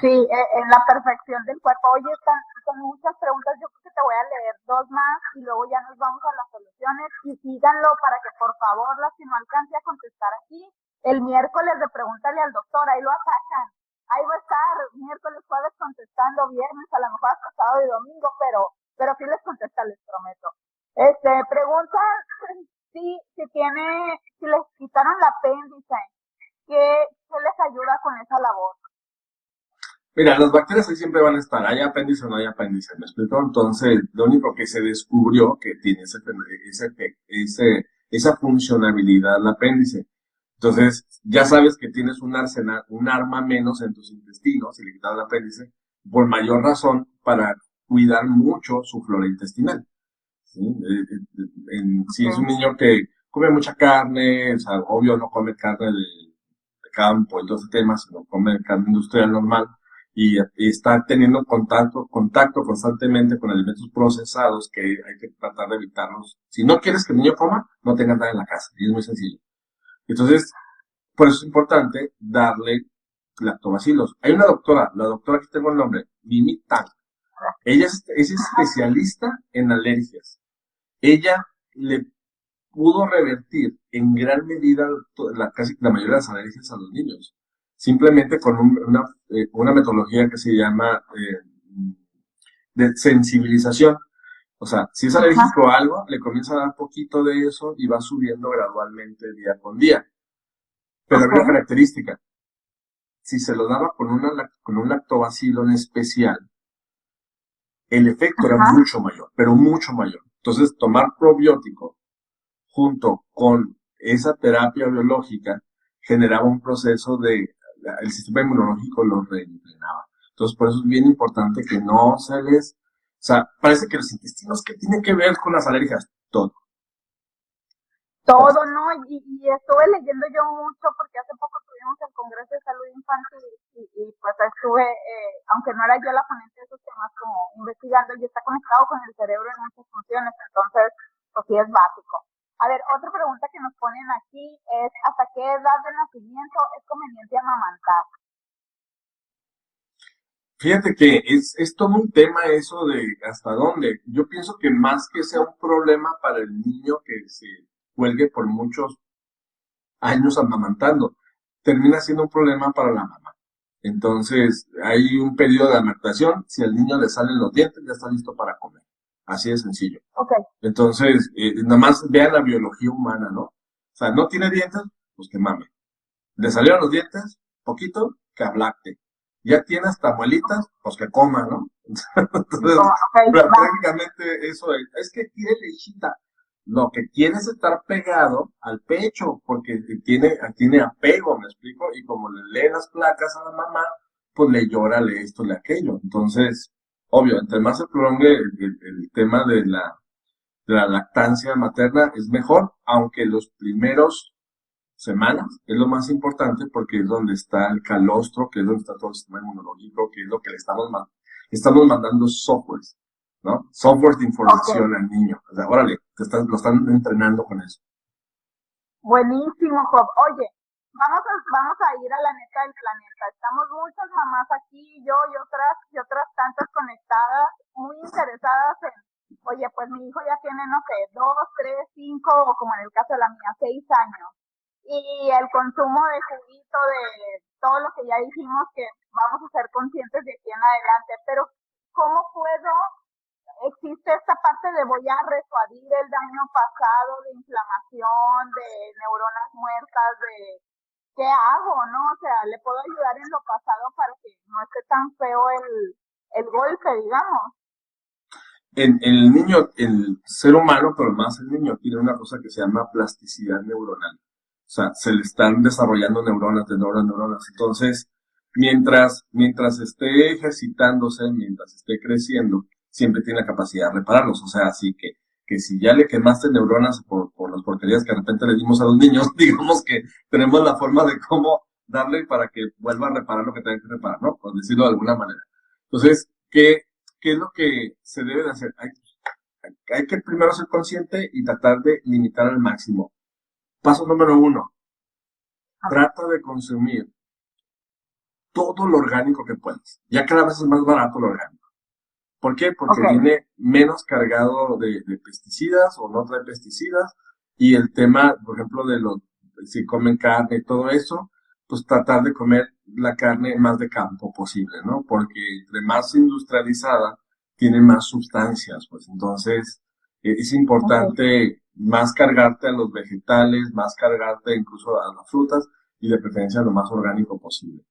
Sí, en la perfección del cuerpo. Oye, están muchas preguntas, yo creo que te voy a leer dos más y luego ya nos vamos a las soluciones y síganlo para que por favor las que no alcance a contestar aquí, el miércoles de pregúntale al doctor, ahí lo atacan. Ahí va a estar miércoles, jueves contestando, viernes, a lo mejor hasta sábado y domingo, pero sí les contesta, les prometo. Pregunta si les quitaron el apéndice, ¿qué les ayuda con esa labor? Mira, las bacterias ahí siempre van a estar, hay apéndice o no hay apéndice, ¿me explico? Entonces, lo único que se descubrió que tiene esa funcionalidad el apéndice. Entonces, ya sabes que tienes un arsenal, un arma menos en tus intestinos, si le quitas el apéndice, por mayor razón para cuidar mucho su flora intestinal. ¿Sí? Si es un niño que come mucha carne, o sea, obvio no come carne de campo y todo ese tema, sino come carne industrial normal, y está teniendo contacto constantemente con alimentos procesados que hay que tratar de evitarlos. Si no quieres que el niño coma, no tengas nada en la casa, y es muy sencillo. Entonces, por eso es importante darle lactobacilos. Hay una doctora, la doctora que tengo el nombre, Mimi Tang. Ella es especialista en alergias. Ella le pudo revertir en gran medida casi la mayoría de las alergias a los niños. Simplemente con una metodología que se llama de sensibilización. O sea, si es alérgico a algo, le comienza a dar poquito de eso y va subiendo gradualmente día con día. Pero hay una característica. Si se lo daba con un lactobacilo en especial, el efecto era mucho mayor, pero mucho mayor. Entonces, tomar probiótico junto con esa terapia biológica generaba un proceso el sistema inmunológico lo reentrenaba. Entonces, por eso es bien importante que no se les, o sea, parece que los intestinos, ¿qué tienen que ver con las alergias? Todo. Todo, ¿no? Y estuve leyendo yo mucho porque hace poco tuvimos el Congreso de Salud Infantil y pues estuve, aunque no era yo la ponente de esos temas, como investigando y está conectado con el cerebro en muchas funciones, entonces, pues sí es básico. A ver, otra pregunta que nos ponen aquí es, ¿hasta qué edad de nacimiento es conveniente amamantar? Fíjate que es todo un tema eso de hasta dónde. Yo pienso que más que sea un problema para el niño que se cuelgue por muchos años amamantando, termina siendo un problema para la mamá. Entonces, hay un periodo de amamentación, si al niño le salen los dientes, ya está listo para comer. Así de sencillo. Okay. Entonces, nada más vean la biología humana, ¿no? O sea, no tiene dientes, pues que mame. Le salieron los dientes, poquito, que ablacte. Ya tiene hasta muelitas, pues que coma, ¿no? Entonces, prácticamente eso es que quiere lechita. Lo que quiere es estar pegado al pecho, porque tiene apego, ¿me explico? Y como le lee las placas a la mamá, pues le llora, le esto, le aquello. Entonces, obvio, entre más se prolongue el tema de la lactancia materna, es mejor, aunque los primeros semanas es lo más importante porque es donde está el calostro, que es donde está todo el sistema inmunológico, que es lo que le estamos mandando softwares, ¿no? Software de información al niño. O sea, órale, lo están entrenando con eso. Buenísimo, Job. Oye, vamos a ir a la neta del planeta. Estamos muchas mamás aquí, yo y otras tantas conectadas, muy interesadas en, oye, pues mi hijo ya tiene, no sé, 2, 3, 5, o como en el caso de la mía, 6 años. Y el consumo de juguito, de todo lo que ya dijimos que vamos a ser conscientes de aquí en adelante, pero ¿cómo puedo? Existe esta parte de voy a resuadir el daño pasado de inflamación, de neuronas muertas, de ¿qué hago? ¿No? O sea, le puedo ayudar en lo pasado para que no esté tan feo el golpe, digamos. En el niño, el ser humano, pero más el niño, tiene una cosa que se llama plasticidad neuronal. O sea, se le están desarrollando neuronas, de neuronas, neuronas. Entonces, mientras esté ejercitándose, mientras esté creciendo, siempre tiene la capacidad de repararlos. O sea, así que si ya le quemaste neuronas por las porquerías que de repente le dimos a los niños, digamos que tenemos la forma de cómo darle para que vuelva a reparar lo que tenga que reparar, ¿no? Por decirlo de alguna manera. Entonces, ¿qué es lo que se debe de hacer? Hay que primero ser consciente y tratar de limitar al máximo. Paso número 1. Trata de consumir todo lo orgánico que puedas. Ya cada vez es más barato lo orgánico. ¿Por qué? Porque viene menos cargado de pesticidas o no trae pesticidas. Y el tema, por ejemplo, si comen carne y todo eso, pues tratar de comer la carne más de campo posible, ¿no? Porque entre más industrializada, tiene más sustancias, pues entonces es importante más cargarte a los vegetales, más cargarte incluso a las frutas y de preferencia lo más orgánico posible.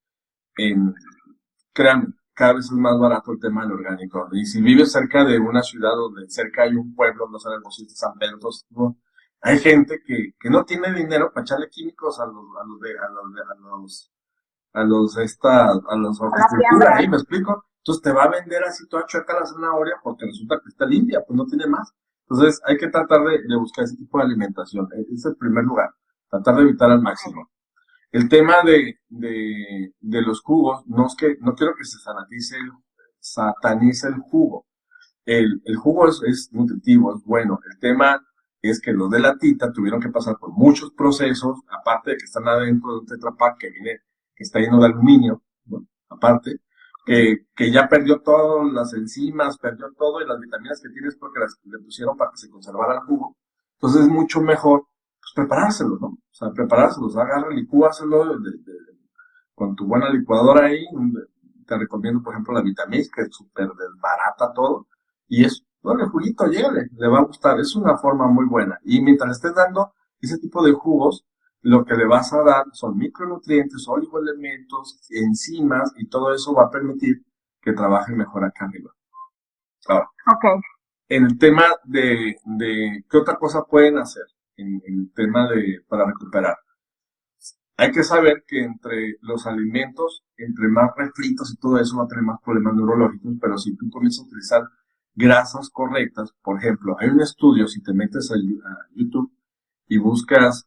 Créanme, cada vez es más barato el tema del orgánico. Y si vives cerca de una ciudad donde cerca hay un pueblo, no sé, Hermosillo, San Pedro, entonces, ¿no? Hay gente que no tiene dinero para echarle químicos a los horticultura, ¿me explico? Entonces te va a vender así toda chueca la zanahoria porque resulta que está limpia, pues no tiene más. Entonces hay que tratar de buscar ese tipo de alimentación. Es el primer lugar. Tratar de evitar al máximo. El tema de los jugos, no quiero que se satanice el jugo. El jugo es nutritivo, es bueno. El tema es que los de latita tuvieron que pasar por muchos procesos, aparte de que están adentro de un Tetra Pak que está lleno de aluminio, bueno, aparte, que ya perdió todas las enzimas, perdió todo y las vitaminas que tienes porque le pusieron para que se conservara el jugo. Entonces es mucho mejor pues, preparárselo, ¿no? O sea, preparárselos, agarra, licúaselo con tu buena licuadora ahí. Te recomiendo, por ejemplo, la Vitamix, que es súper desbarata todo. Y el juguito, llégale, le va a gustar. Es una forma muy buena. Y mientras estés dando ese tipo de jugos, lo que le vas a dar son micronutrientes, oligoelementos, enzimas, y todo eso va a permitir que trabaje mejor acá arriba. Ahora, en el tema de qué otra cosa pueden hacer, en el tema para recuperar. Hay que saber que entre los alimentos, entre más refritos y todo eso, va a tener más problemas neurológicos, pero si tú comienzas a utilizar grasas correctas, por ejemplo, hay un estudio, si te metes a YouTube y buscas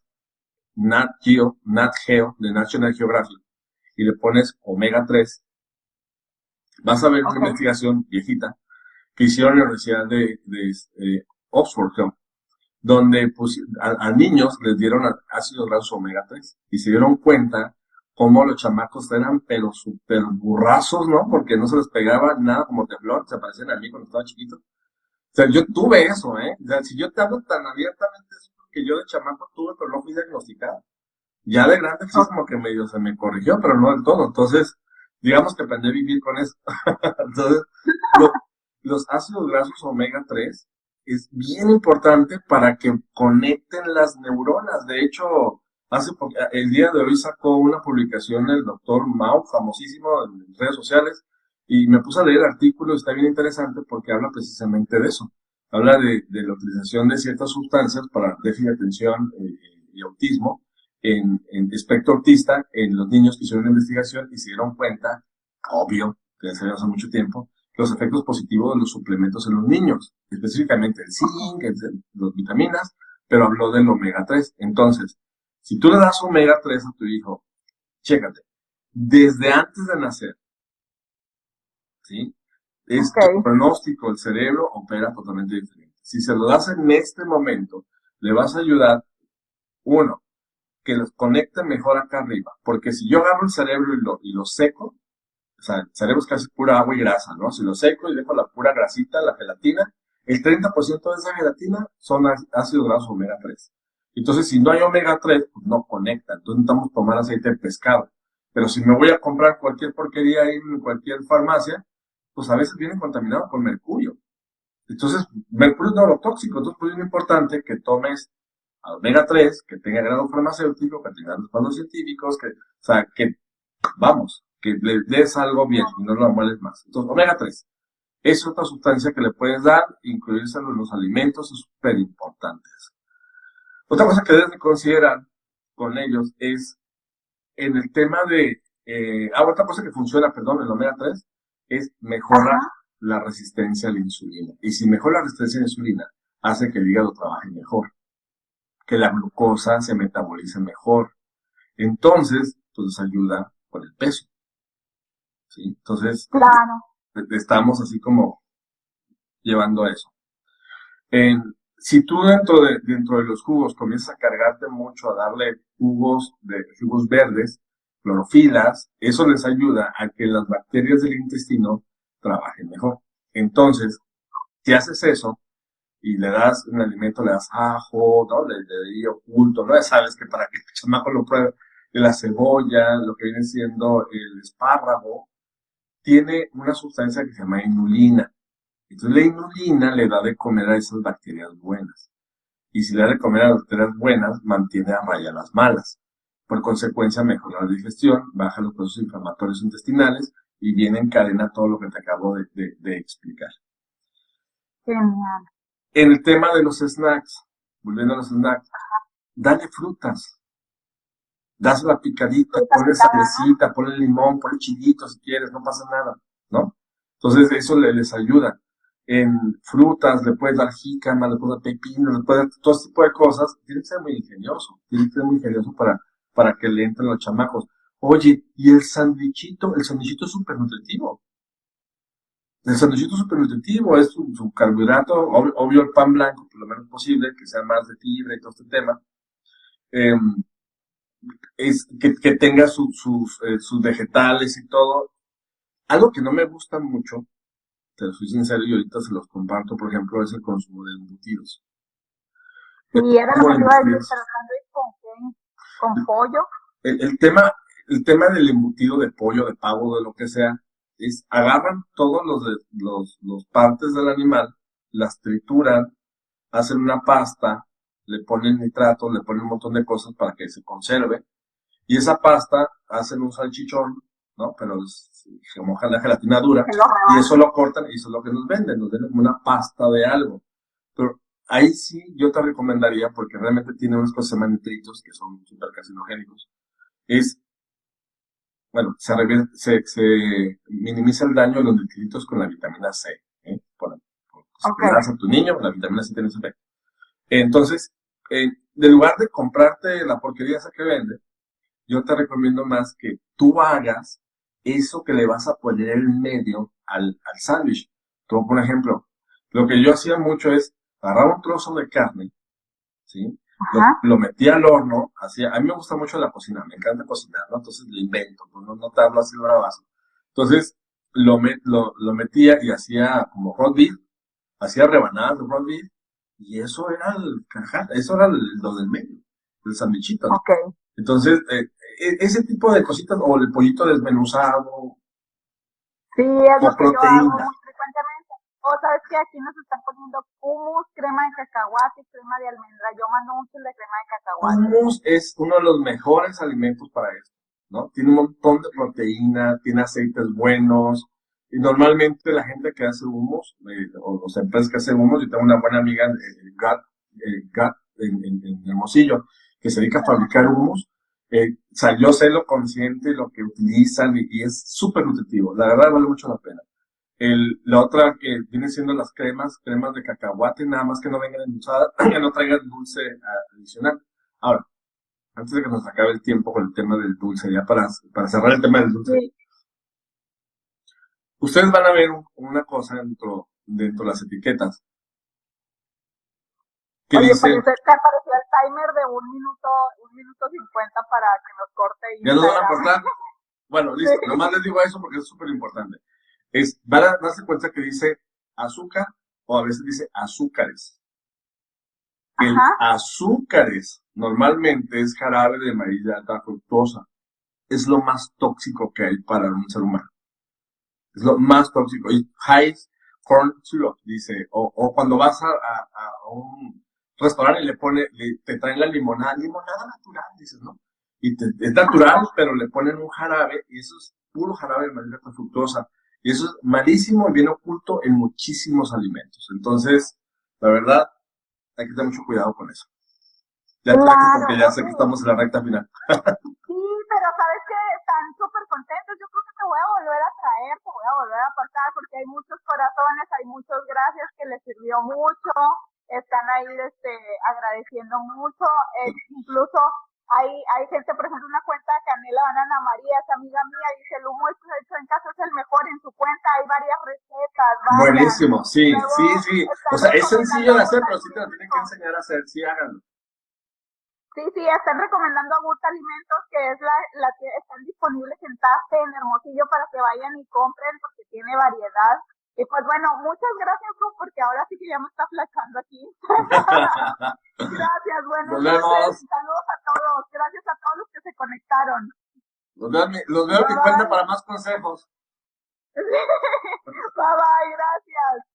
Nat Geo de National Geographic y le pones omega 3, vas a ver una investigación viejita que hicieron en la Universidad de Oxford, donde a niños les dieron ácidos grasos omega 3 y se dieron cuenta cómo los chamacos eran pero súper burrazos, ¿no? Porque no se les pegaba nada como teflón, se parecían a mí cuando estaba chiquito. O sea, yo tuve eso, ¿eh? O sea, si yo te hablo tan abiertamente es porque yo de chamaco tuve, pero no fui diagnosticado. Ya de grande sí como que medio se me corrigió, pero no del todo. Entonces, digamos que aprendí a vivir con eso. Entonces, los ácidos grasos omega 3 es bien importante para que conecten las neuronas. De hecho, el día de hoy sacó una publicación el doctor Mao, famosísimo en redes sociales, y me puse a leer el artículo, está bien interesante porque habla precisamente de eso. Habla de la utilización de ciertas sustancias para déficit de atención y autismo en espectro autista en los niños que hicieron la investigación y se dieron cuenta, obvio, que ya se hace mucho tiempo, los efectos positivos de los suplementos en los niños, específicamente el zinc, las vitaminas, pero habló del omega 3. Entonces, si tú le das omega 3 a tu hijo, chécate, desde antes de nacer, ¿sí? El pronóstico, el cerebro opera totalmente diferente. Si se lo das en este momento, le vas a ayudar, uno, que los conecte mejor acá arriba, porque si yo agarro el cerebro y lo seco, o sea, el cerebro es casi pura agua y grasa, ¿no? Si lo seco y dejo la pura grasita, la gelatina, el 30% de esa gelatina son ácidos grasos omega 3. Entonces, si no hay omega 3, pues no conecta. Entonces necesitamos tomar aceite de pescado. Pero si me voy a comprar cualquier porquería ahí en cualquier farmacia, pues a veces viene contaminado con mercurio. Entonces, mercurio es neurotóxico. Entonces, pues es muy importante que tomes omega 3, que tenga grado farmacéutico, que tenga respaldos científicos, que le des algo bien y no lo mueles más. Entonces, omega 3. Es otra sustancia que le puedes dar, incluírselo en los alimentos, es súper importante. Otra cosa que debes de considerar con ellos es en el tema de, otra cosa que funciona, perdón, el omega 3, es mejora la resistencia a la insulina. Y si mejora la resistencia a la insulina, hace que el hígado trabaje mejor, que la glucosa se metabolice mejor. Entonces, pues ayuda con el peso. ¿Sí? Entonces, Claro. estamos así como llevando eso. Si tú dentro de los jugos comienzas a cargarte mucho, a darle jugos verdes, clorofilas, eso les ayuda a que las bacterias del intestino trabajen mejor. Entonces, si haces eso y le das un alimento, le das ajo, ¿no? Le oculto, ¿no? Ya sabes que para que el chamaco lo pruebe, la cebolla, lo que viene siendo el espárrago, tiene una sustancia que se llama inulina. Entonces la inulina le da de comer a esas bacterias buenas. Y si le da de comer a las bacterias buenas, mantiene a raya las malas. Por consecuencia, mejora la digestión, baja los procesos inflamatorios intestinales y viene en cadena todo lo que te acabo de explicar. Genial. En el tema de los snacks, volviendo a los snacks, dale frutas. Dásela picadita, ponle salecita, ponle limón, ponle chilito si quieres, no pasa nada, ¿no? Entonces eso les ayuda. En frutas le puedes dar jícama, le puedes dar pepino, le puedes dar todo este tipo de cosas. Tiene que ser muy ingenioso, para que le entren los chamacos. Oye, y el sandwichito es súper nutritivo. El sandwichito es súper nutritivo, es su carbohidrato, obvio el pan blanco, por lo menos posible, que sea más de fibra y todo este tema. Es que tenga sus vegetales y todo. Algo que no me gusta mucho, te lo soy sincero y ahorita se los comparto, por ejemplo, es el consumo de embutidos. Sí, era lo que iba a decir, pero ¿con qué? ¿Con pollo? El tema del embutido de pollo, de pavo, de lo que sea, es agarran todos los partes del animal, las trituran, hacen una pasta, le ponen nitratos, le ponen un montón de cosas para que se conserve, y esa pasta hacen un salchichón, ¿no? Pero se moja la gelatina dura, y eso lo cortan, y eso es lo que nos venden como una pasta de algo. Pero ahí sí yo te recomendaría, porque realmente tiene unas cosas que se llaman nitritos, que son súper carcinogénicos, se minimiza el daño de los nitritos con la vitamina C, si te das a tu niño, la vitamina C tiene ese efecto. Entonces, en lugar de comprarte la porquería esa que vende, yo te recomiendo más que tú hagas eso que le vas a poner en medio al sándwich. Por ejemplo, lo que yo hacía mucho es agarrar un trozo de carne, ¿sí? Lo metía al horno, a mí me gusta mucho la cocina, me encanta cocinar, ¿no? Entonces lo invento, pues no te hablo así de bravazo. Entonces, lo metía y hacía como roast beef, hacía rebanadas de roast beef, y eso era lo del medio, el sandwichito, ¿no? Okay. Entonces, ese tipo de cositas, o el pollito desmenuzado. Sí, es lo que yo hago muy frecuentemente. O sabes que aquí nos están poniendo hummus, crema de cacahuate y crema de almendra. Yo mando mucho de crema de cacahuate. Hummus es uno de los mejores alimentos para esto, ¿no? Tiene un montón de proteína, tiene aceites buenos. Y normalmente la gente que hace hummus, o las empresas que hacen hummus, yo tengo una buena amiga en Hermosillo, que se dedica a fabricar hummus. Yo sé lo consciente, lo que utilizan, y es súper nutritivo. La verdad vale mucho la pena. La otra que viene siendo las cremas de cacahuate, nada más que no vengan endulzadas, que no traigan dulce adicional. Ahora, antes de que nos acabe el tiempo con el tema del dulce, ya para cerrar el tema del dulce, sí. Ustedes van a ver una cosa dentro de las etiquetas. Que dice, parece que apareció el timer de 1 minuto 50 para que nos corte. ¿Ya nos van a cortar? Bueno, listo, sí. Nomás les digo eso porque es súper importante. Van a darse cuenta que dice azúcar o a veces dice azúcares. El azúcares normalmente es jarabe de maíz de alta fructosa. Es lo más tóxico que hay para un ser humano. Es lo más tóxico. Y high corn syrup, dice, o cuando vas a un restaurante y te traen la limonada natural, dices, ¿no? Y es natural, pero le ponen un jarabe, y eso es puro jarabe de maíz de alta fructosa. Y eso es malísimo y bien oculto en muchísimos alimentos. Entonces, la verdad, hay que tener mucho cuidado con eso. Ya te dejo porque ya sé que estamos en la recta final. Sí, pero sabes que están súper contentos. Yo creo que te voy a volver a traer, te voy a volver a apartar porque hay muchos corazones, hay muchos gracias que les sirvió mucho. Están ahí agradeciendo mucho. Incluso hay gente, por ejemplo, una cuenta de Canela Banana María, es amiga mía, dice el humo hecho en casa es el mejor. En su cuenta hay varias recetas. Buenísimo, sí, Luego, sí. O sea, es sencillo de hacer, pero sí te lo tienen que enseñar a hacer. Sí, háganlo. Sí, están recomendando a Gut Alimentos, que es la que están disponibles en Taste, en Hermosillo, para que vayan y compren, porque tiene variedad. Y pues bueno, muchas gracias, porque ahora sí que ya me está flashando aquí. Gracias, buenas noches. Saludos a todos. Gracias a todos los que se conectaron. Los veo en mi cuenta para más consejos. Bye, gracias.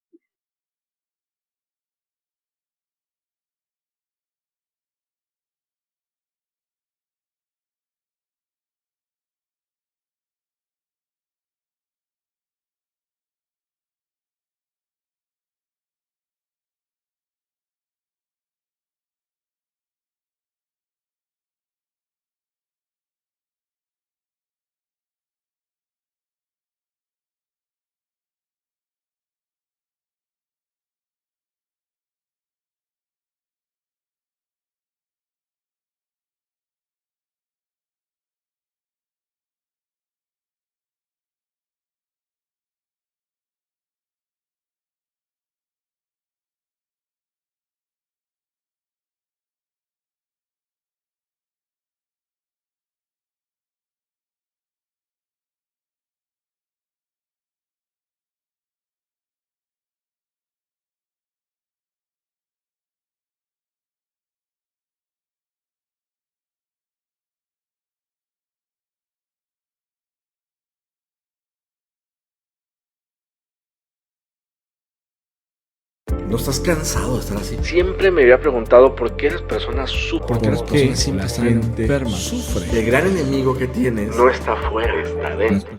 ¿No estás cansado de estar así? Siempre me había preguntado por qué las personas sufren. Porque las personas siempre están enfermas. sufre. El gran enemigo que tienes No está afuera, está dentro.